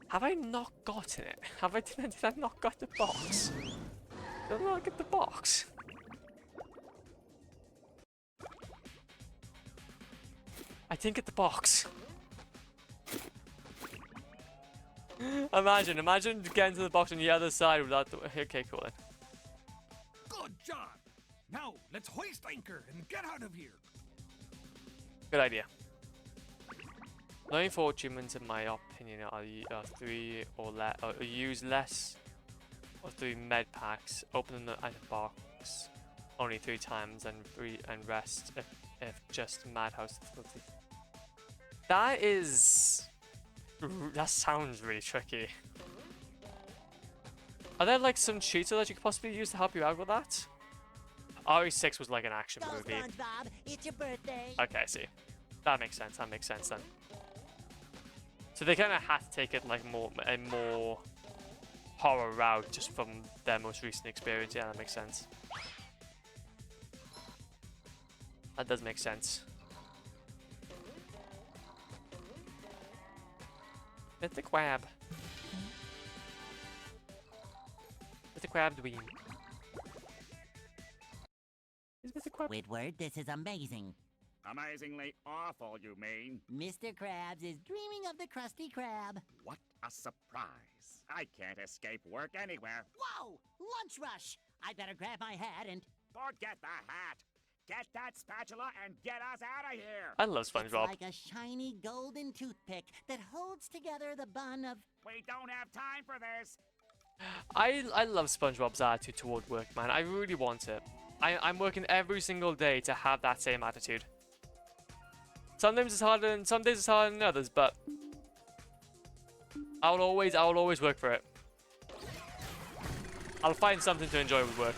Have I not gotten it? Did I not got the box? Did I not get the box? I didn't get the box. Imagine getting to the box on the other side without the... Okay, cool then. Good job. Now, let's hoist anchor and get out of here. Good idea. The only 4 achievements, in my opinion, are 3 or less, or use less or 3 med packs, open the item box only 3 times, and rest if just madhouse difficulty. That sounds really tricky. Are there like some cheats that you could possibly use to help you out with that? RE6 was like an action Go, movie. SpongeBob, it's your birthday. Okay, I see. That makes sense. That makes sense then. So they kind of had to take it like a more horror route just from their most recent experience. Yeah, that makes sense. That does make sense. It's the crab. It's the crab dweeb. Is Mr. Crab? Squidward, this is amazing. Amazingly awful, you mean? Mr. Krabs is dreaming of the Krusty Krab. What a surprise. I can't escape work anywhere. Whoa! Lunch rush! I better grab my hat and... Forget the hat. Get that spatula and get us out of here. I love SpongeBob. It's like a shiny golden toothpick that holds together the bun of... We don't have time for this. I love SpongeBob's attitude toward work, man. I really want it. I'm working every single day to have that same attitude. Sometimes it's harder, and some days it's harder than others, but I'll always work for it. I'll find something to enjoy with work,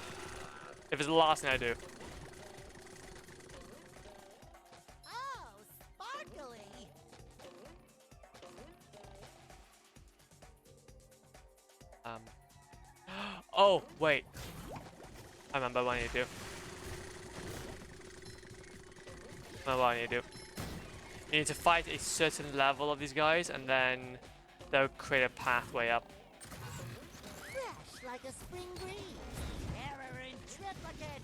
if it's the last thing I do. Oh, sparkly! Oh, wait. I remember what I need to do. You need to fight a certain level of these guys, and then they'll create a pathway up. Fresh like a spring breeze. Terror in triplicate.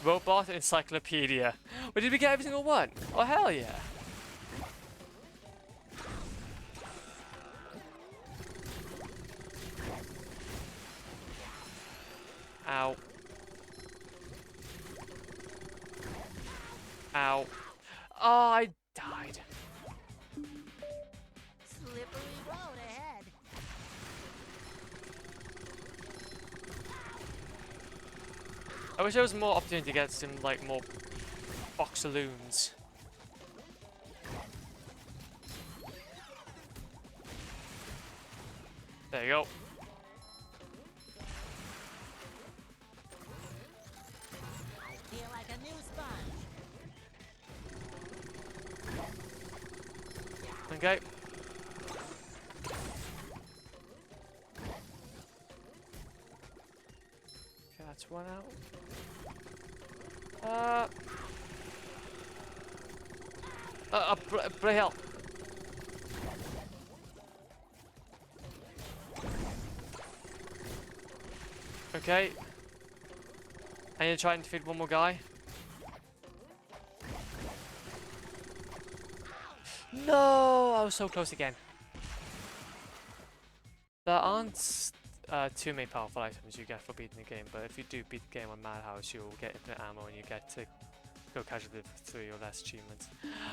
Robot encyclopedia. Well, did we get every single one? Oh, hell yeah. Ow. Ow. Oh, I died. Slippery road ahead. I wish there was more opportunity to get some, like, more box saloons. There you go. I feel like a new sponge. Okay. Okay, that's one out. Hell. Okay. I need to try and defeat one more guy. No, I was so close again. There aren't too many powerful items you get for beating the game, but if you do beat the game on Madhouse, you'll get infinite ammo and you get to go casually for 3 or less achievements.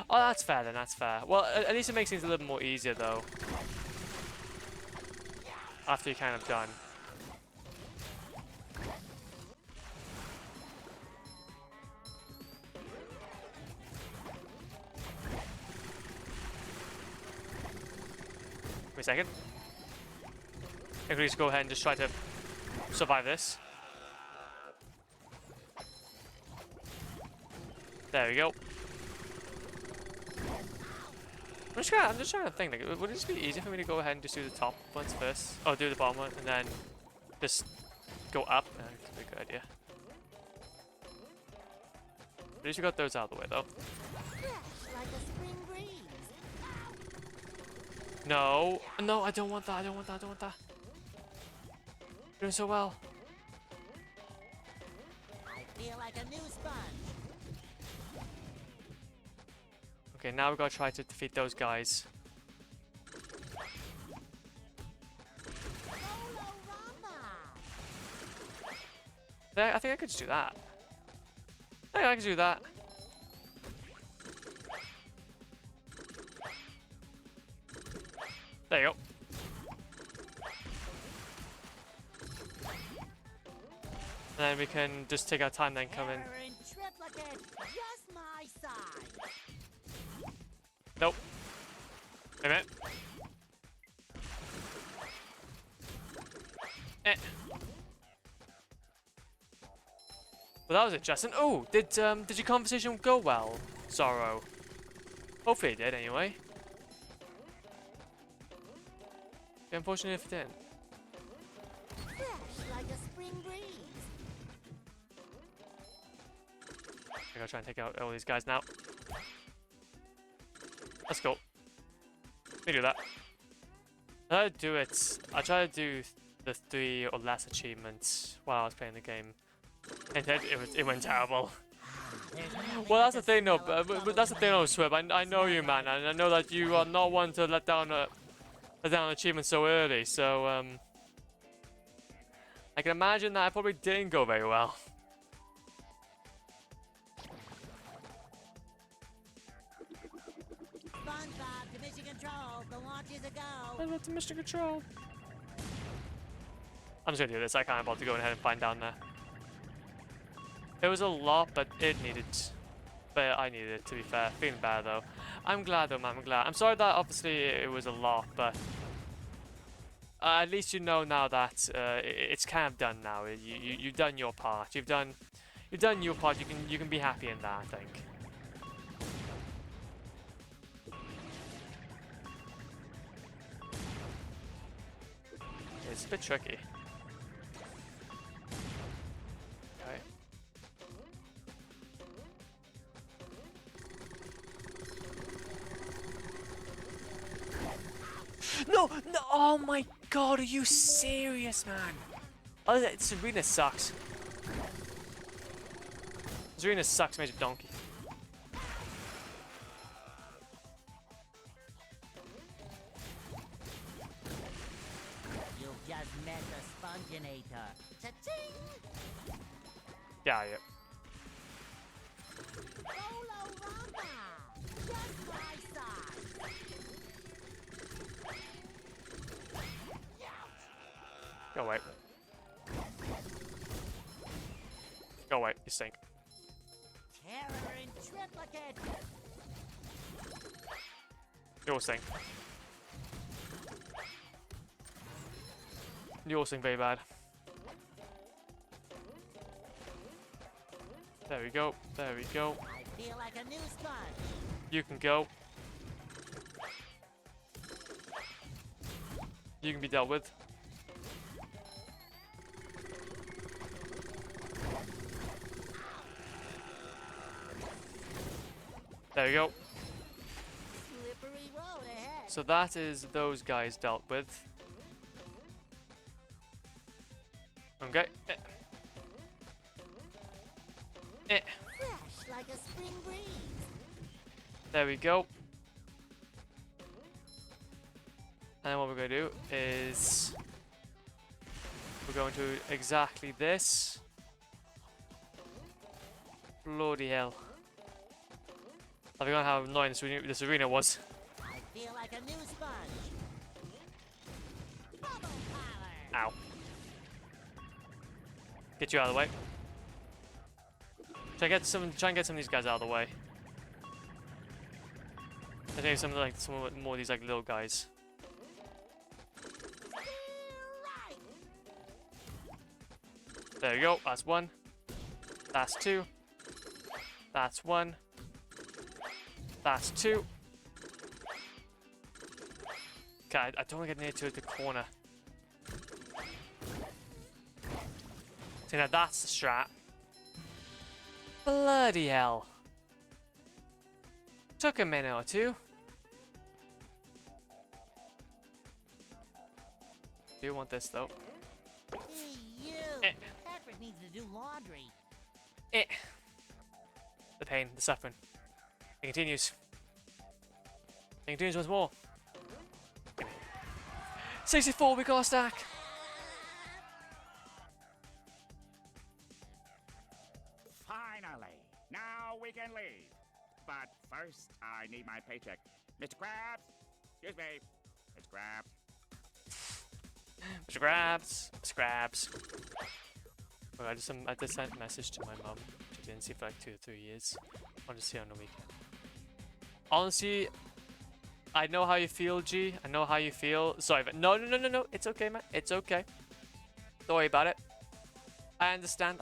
Oh, that's fair then, that's fair. Well, at least it makes things a little more easier though. After you're kind of done. Wait a second. I can just go ahead and just try to survive this. There we go. I'm just trying to think, like, would it just be easier for me to go ahead and just do the top ones first? Oh, do the bottom one, and then just go up? That'd be a good idea. At least we got those out of the way, though. Fresh like a spring breeze. No, no, I don't want that, I don't want that, I don't want that. Doing so well. I feel like a new sponge. Okay, now we've got to try to defeat those guys. There, I think I could just do that. I think I can do that. There you go. And then we can just take our time then come in. Error in triplicate, just my size. Nope. Wait a minute. Eh. Well, that was interesting. Oh, did your conversation go well, Zorro? Hopefully it did, anyway. Be unfortunate if it didn't. Fresh like a spring breeze. I gotta try and take out all these guys now. Let's go. Let me do that. I do it. I try to do the 3 or less achievements while I was playing the game. And then it went terrible. Well, that's the thing, though. But that's the thing, though, Swib. I know you, man, and I know that you are not one to let down an achievement so early. So I can imagine that it probably didn't go very well. SpongeBob to mission control. The launch is a go. I love the mission control. I'm just gonna do this. I can't bother to go ahead and find down there. It was a lot, but it needed. But I needed it, to be fair. Feeling bad though. I'm glad though, man. I'm glad. I'm sorry that obviously it was a lot, but at least you know now that it's kind of done now. You've done your part. You've done your part. You can be happy in that, I think. It's a bit tricky. Okay. No! No! Oh my god, are you serious, man? Oh, this arena sucks. Serena sucks, major donkey. You've just met the Sponginator. Cha-ching! Yeah, yeah. Solo Rumba! Just my size! Go away. Go away, you stink. Terror in triplicate! You all stink. You all stink very bad. There we go. There we go. I feel like a new sponge. You can go. You can be dealt with. There we go. Slippery road ahead. So that is those guys dealt with. Okay. Fresh like a spring breeze. There we go. And what we're going to do is we're going to exactly this. Bloody hell. I forgot how annoying this arena was. I feel like a new sponge. Bubble power. Ow. Get you out of the way. Try and get some of these guys out of the way. I think some more of these like little guys. Right. There we go. That's one. That's two. That's one. That's two. Okay, I don't want to get near to the corner. See, now that's the strat. Bloody hell. Took a minute or two. Do want this though. Hey, you. Eh. Patrick needs to do laundry. The pain, the suffering. It continues. It continues once more. 64, we got a stack. Finally! Now we can leave. But first, I need my paycheck. Mr. Krabs! Excuse me. Mr. Krabs. Mr. Krabs. Mr. Krabs. Oh, I just sent a message to my mum. She didn't see for like 2 or 3 years. I wanted to see her on the weekend. Honestly, I know how you feel, G. I know how you feel. Sorry, but no. It's okay, man. It's okay. Don't worry about it. I understand.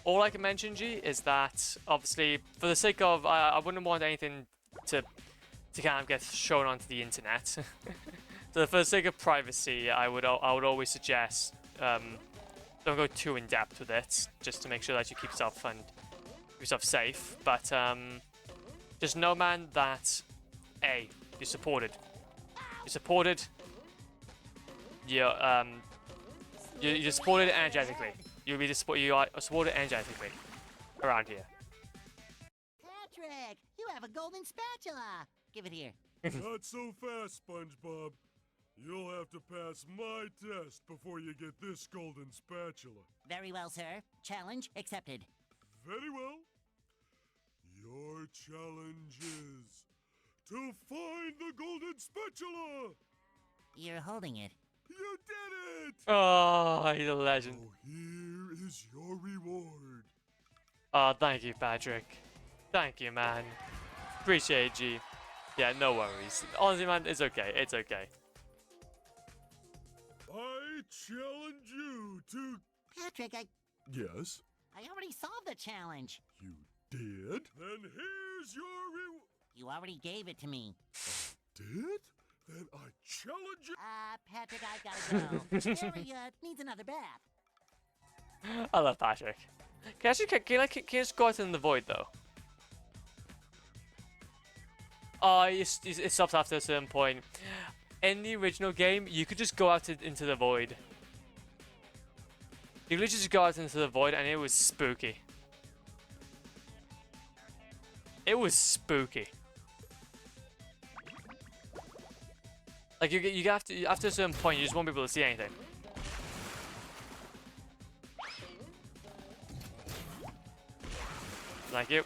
All I can mention, G, is that obviously, for the sake of, I wouldn't want anything to kind of get shown onto the internet. So for the sake of privacy, I would always suggest don't go too in depth with it, just to make sure that you keep yourself safe. But just know, man, that you're supported. You're supported. You're supported energetically. You are supported energetically around here. Patrick, you have a golden spatula. Give it here. Not so fast, SpongeBob. You'll have to pass my test before you get this golden spatula. Very well, sir. Challenge accepted. Very well. Your challenge is to find the golden spatula. You're holding it. You did it! Oh, he's a legend. So here is your reward. Oh, thank you, Patrick. Thank you, man. Appreciate it, G. Yeah, no worries. Honestly, man, it's okay. It's okay. I challenge you to... Patrick, Yes? I already solved the challenge. You did? Then here's your reward. You already gave it to me. Did? Then I challenge you... Patrick, I've gotta go. Harry, needs another bath. I love Patrick. Can you just go out in the void, though? Oh, it stops after a certain point. In the original game, you could just go out into the void. You could literally just go out into the void and it was spooky. It was spooky. Like you have to after a certain point, you just won't be able to see anything. Thank you.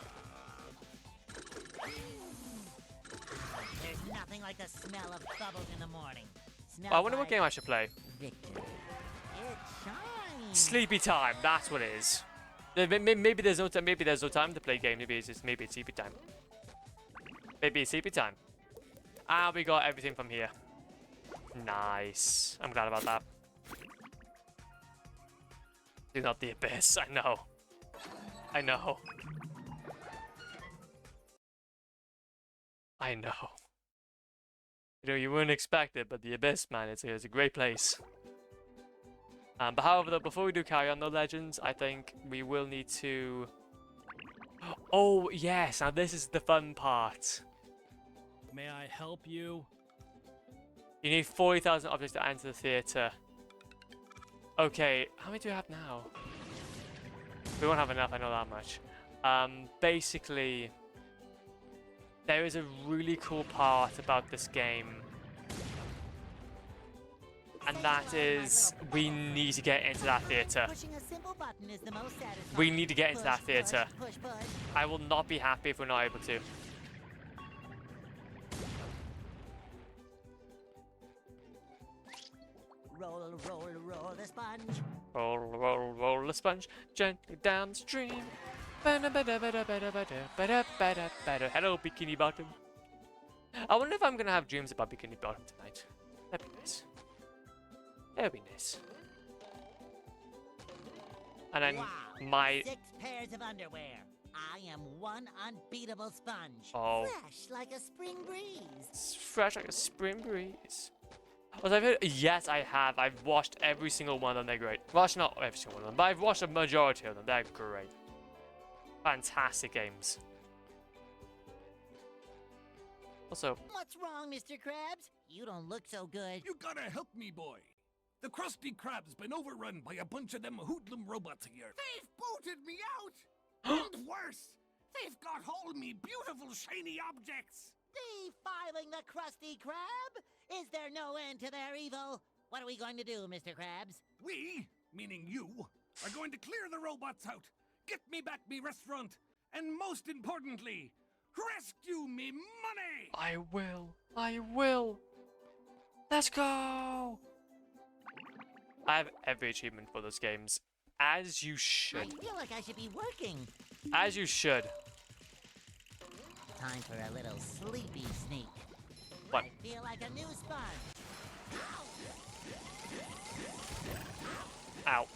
There's nothing like the smell of bubbles in the morning. Smells I wonder what like game I should play. victory. It shines. Sleepy time. That's what it is. Maybe there's no time. Maybe there's no time to play game. Maybe it's sleepy time. Maybe it's sleepy time. Ah, we got everything from here. Nice. I'm glad about that. Do not the abyss. I know. I know. I know. You know, you wouldn't expect it, but the abyss, man, it's a great place. But however, though, before we do carry on the legends, I think we will need to... Oh, yes, now this is the fun part. May I help you? You need 40,000 objects to enter the theater. Okay, how many do we have now? We won't have enough, I know that much. Basically, there is a really cool part about this game. And that is, we need to get into that theater. Pushing a simple button is the most satisfying. We need to get into that theater. Push, push, push. I will not be happy if we're not able to. Roll, roll, roll the sponge. Roll, roll, roll the sponge gently down the stream. Hello, Bikini Bottom. I wonder if I'm gonna have dreams about Bikini Bottom tonight. That'd be nice. That'd be nice. And then Wow. my 6 pairs of underwear. I am one unbeatable sponge. Oh. Fresh like a spring breeze. it's fresh like a spring breeze. Was I've heard? Yes, I have. I've watched every single one of them. They're great. Well, actually, not every single one of them, but I've watched a majority of them. They're great. Fantastic games. Also, What's wrong, Mr. Krabs? You don't look so good. You gotta help me, boy. The Krusty Krab's been overrun by a bunch of them hoodlum robots of yours. They've booted me out! And worse, they've got all me beautiful shiny objects. Defiling the Krusty Krab? Is there no end to their evil? What are we going to do, Mr. Krabs? We, meaning you, are going to clear the robots out, get me back me restaurant, and most importantly, rescue me money! I will. I will. Let's go. I have every achievement for those games. As you I should. feel like I should be working. As you should. Time for a little sleepy sneak. What? I feel like a new sponge. Ow.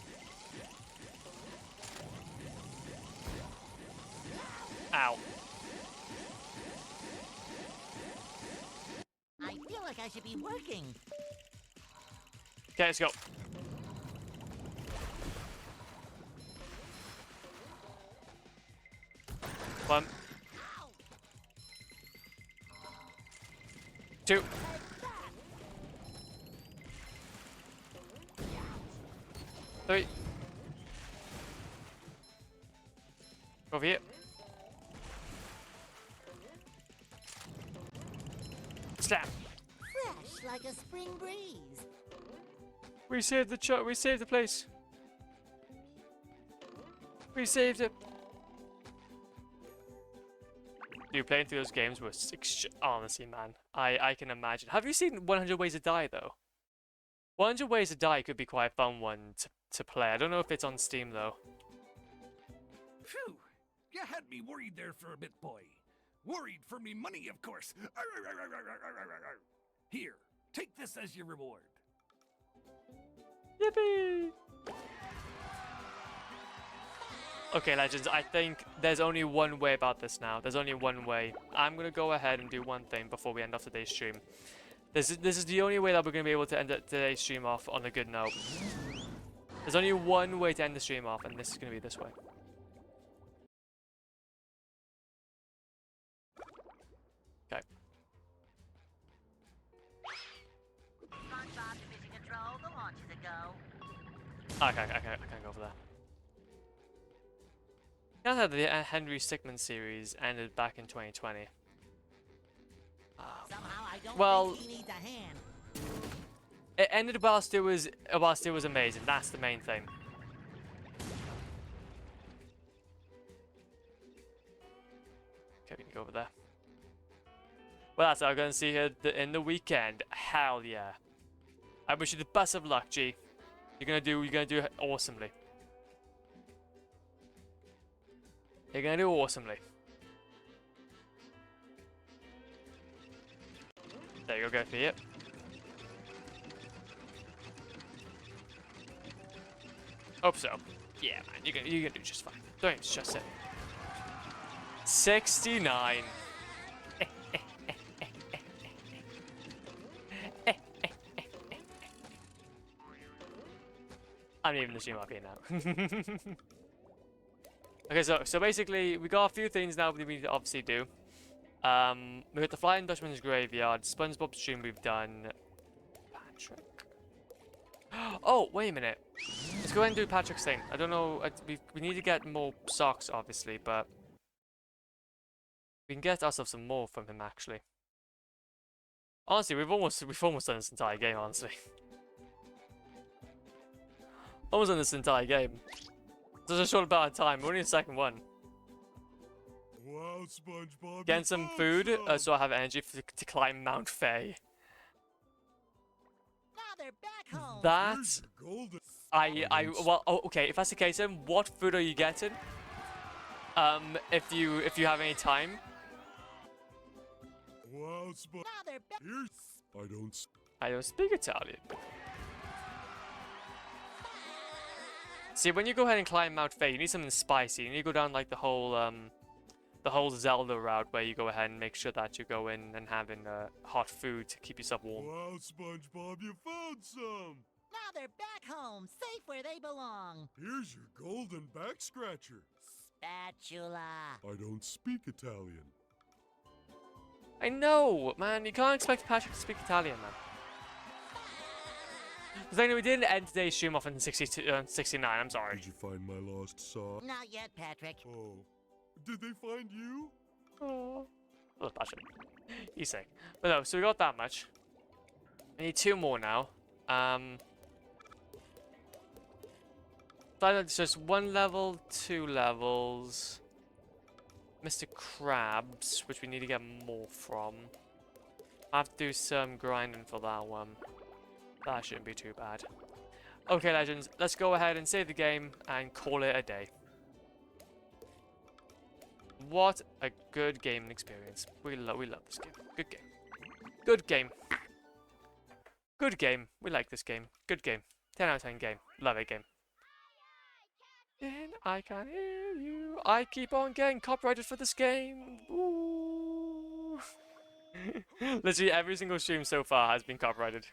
Ow. I feel like I should be working. Okay, let's go. One. 2. 3. Over here. Snap. Fresh like a spring breeze. We saved the we saved the place. We saved it. Dude, playing through those games was honestly, man. I can imagine. Have you seen 100 Ways to Die though? 100 Ways to Die could be quite a fun one to play. I don't know if it's on Steam though. Phew, you had me worried there for a bit, boy. Worried for me money, of course. Here, take this as your reward. Yippee! Okay, legends, I think there's only one way about this now. There's only one way. I'm going to go ahead and do one thing before we end off today's stream. This is the only way that we're going to be able to end today's stream off on a good note. There's only one way to end the stream off, and this is going to be this way. Okay. SpongeBob to mission control. The launch is a go. I can't go for that. Now that the Henry Stickmin series ended back in 2020. Somehow I don't Well, think he needs a hand. it ended whilst it was amazing. That's the main thing. Okay, we can go over there. Well, that's what I'm gonna see here in the weekend. Hell yeah! I wish you the best of luck, G. You're gonna do it awesomely. You're gonna do awesomely. There you go, go for it. Hope so. Yeah, man, you're gonna do just fine. Don't even stress it. 69. I'm leaving the stream up here now. Okay, so basically we got a few things now that we need to obviously do. We got the Flying Dutchman's Graveyard, SpongeBob stream we've done. Patrick. Oh, wait a minute. Let's go ahead and do Patrick's thing. I don't know. We need to get more socks, obviously, but we can get ourselves some more from him actually. Honestly, we've almost done this entire game. Honestly, almost done this entire game. Such a short amount of time. We're only in the second one. Wow, SpongeBob. Getting some food so I have energy to climb Mount Faye. Now they're back home. That well, oh, okay. If that's the case, then what food are you getting? If you have any time. Wow, Now they're back. I don't speak Italian. See, when you go ahead and climb Mount Faye, you need something spicy. You need to go down like the whole Zelda route where you go ahead and make sure that you go in and having hot food to keep yourself warm. Wow, SpongeBob, you found some. Now they're back home, safe where they belong. Here's your golden back scratcher. Spatula. I don't speak Italian. I know, man. You can't expect Patrick to speak Italian, man. Because anyway, we didn't end today's stream off in 69. I'm sorry. Did you find my lost sock? Not yet, Patrick. Oh. Did they find you? Oh, Patrick. He's sick. But no, so we got that much. I need 2 more now. It's just 1 level, 2 levels. Mr. Krabs, which we need to get more from. I have to do some grinding for that one. That shouldn't be too bad. Okay, legends, let's go ahead and save the game and call it a day. What a good gaming experience. We love this game. Good game. Good game. Good game. We like this game. Good game. 10 out of 10 game. Love it game. And I can hear you. I keep on getting copyrighted for this game. Ooh. Literally every single stream so far has been copyrighted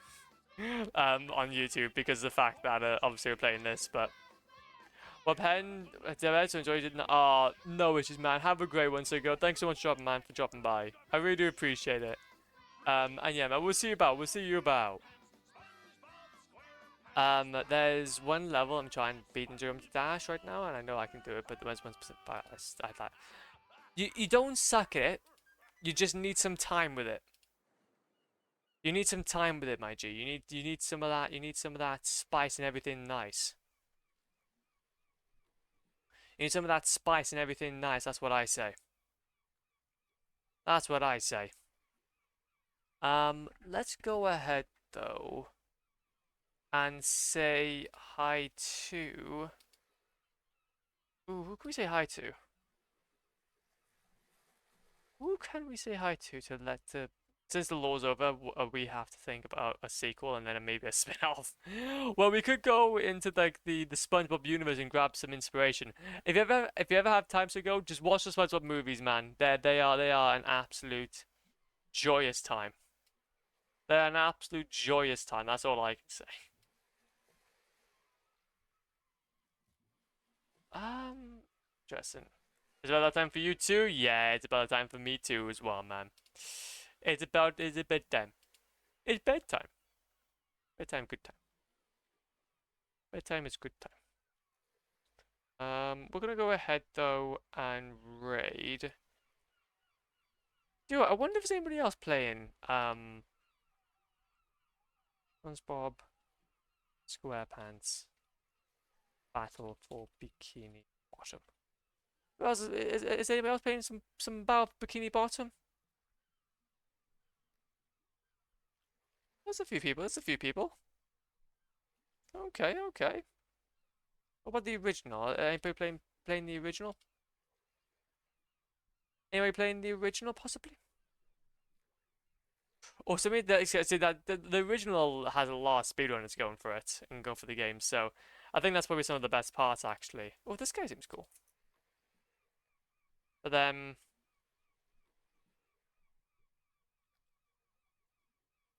on YouTube because of the fact that obviously we're playing this. But well, Pen, did I enjoyed it? No issues, man. Have a great one, so go. Thanks so much, man, for dropping by. I really do appreciate it. And yeah, man, we'll see you about. We'll see you about. There's 1 level I'm trying to beat in Jump Dash right now, and I know I can do it, but there's 1% bias. I thought you don't suck at it. You just need some time with it. You need some time with it, my G. You need some of that. You need some of that spice and everything nice. You need some of that spice and everything nice. That's what I say. That's what I say. Let's go ahead though and say hi to. Ooh, who can we say hi to? Who can we say hi to let since the law's over, we have to think about a sequel and then maybe a spin-off. Well, we could go into like the SpongeBob universe and grab some inspiration. If you ever have time to go, just watch the SpongeBob movies, man. They are an absolute joyous time. They're an absolute joyous time. That's all I can say. Interesting. Is it about that time for you too? Yeah, it's about that time for me too as well, man. It's bedtime. It's bedtime. Bedtime, good time. Bedtime is good time. We're gonna go ahead though and raid. Dude, I wonder if there's anybody else playing SpongeBob SquarePants Battle for Bikini Bottom. Who else is anybody else playing some Battle for Bikini Bottom? There's a few people. There's a few people. Okay, okay. What about the original? Anybody playing the original? Anybody playing the original, possibly? Or something that see that the original has a lot of speedrunners going for it and going for the game, so I think that's probably some of the best parts actually. Oh, this guy seems cool. But then,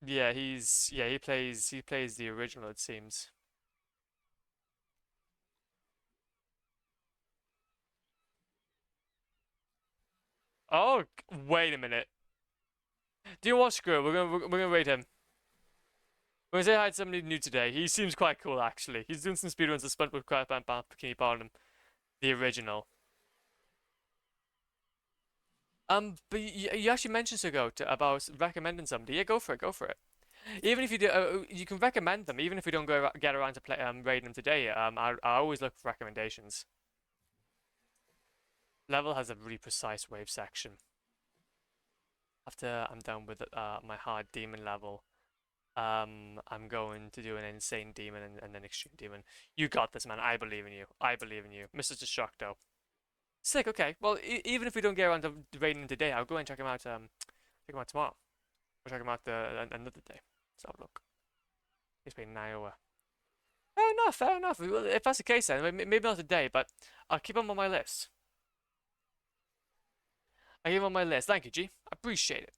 yeah, he plays the original, it seems. Oh, wait a minute. Do you want screw? We're gonna rate him. We're gonna say hi to somebody new today. He seems quite cool actually. He's doing some speedruns of SpongeBob SquarePants Bikini Bottom, the original. But you actually mentioned about recommending somebody. Yeah, go for it. Go for it. Even if you do, you can recommend them. Even if we don't get around to play raiding them today. I always look for recommendations. Level has a really precise wave section. After I'm done with my hard demon level, I'm going to do an insane demon and then extreme demon. You got this, man. I believe in you. I believe in you, Mr. Destructo. Sick. Okay. Well, even if we don't get around to raiding today, I'll go and check him out. Check him out tomorrow. We'll check him out another day. Let's have a look. He's playing Iowa. Fair enough. Fair enough. Well, if that's the case, then maybe not today, but I'll keep him on my list. I keep him on my list. Thank you, G. I appreciate it.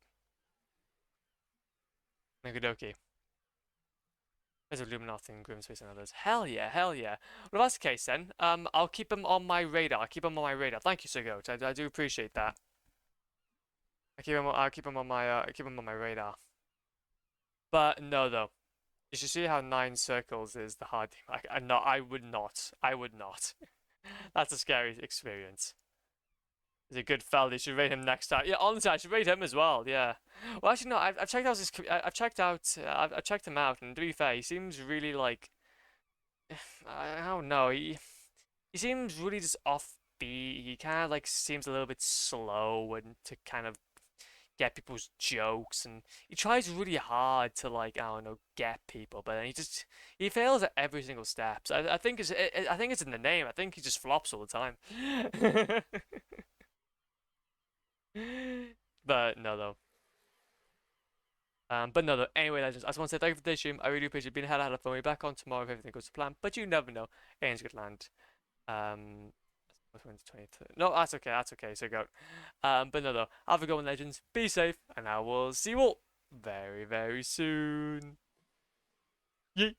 Okie There's Illuminati and Grimspace and others. Hell yeah, hell yeah. Well, if that's the case then, I'll keep him on my radar. I'll keep him on my radar. Thank you, Sir Goat. I do appreciate that. I'll keep him on my radar. But no, though. You should see how 9 circles is the hard team. No, I would not. I would not. That's a scary experience. He's a good fella. You should rate him next time. Yeah, honestly, I should rate him as well. Yeah. Well, actually, no. I've checked out his. I've checked him out, and to be fair, he seems really like. I don't know. He seems really just offbeat. He kind of like seems a little bit slow and to kind of get people's jokes, and he tries really hard to like I don't know get people, but then he fails at every single step. So I think it's in the name. I think he just flops all the time. But no though. But no though. Anyway, legends. I just want to say thank you for today's stream. I really appreciate being had of fun. We'll be back on tomorrow if everything goes to plan. But you never know. Aliens could land. 23rd. No, that's okay. That's okay. So go. But no though. Have a good one, legends. Be safe, and I will see you all very, very soon. Yeet.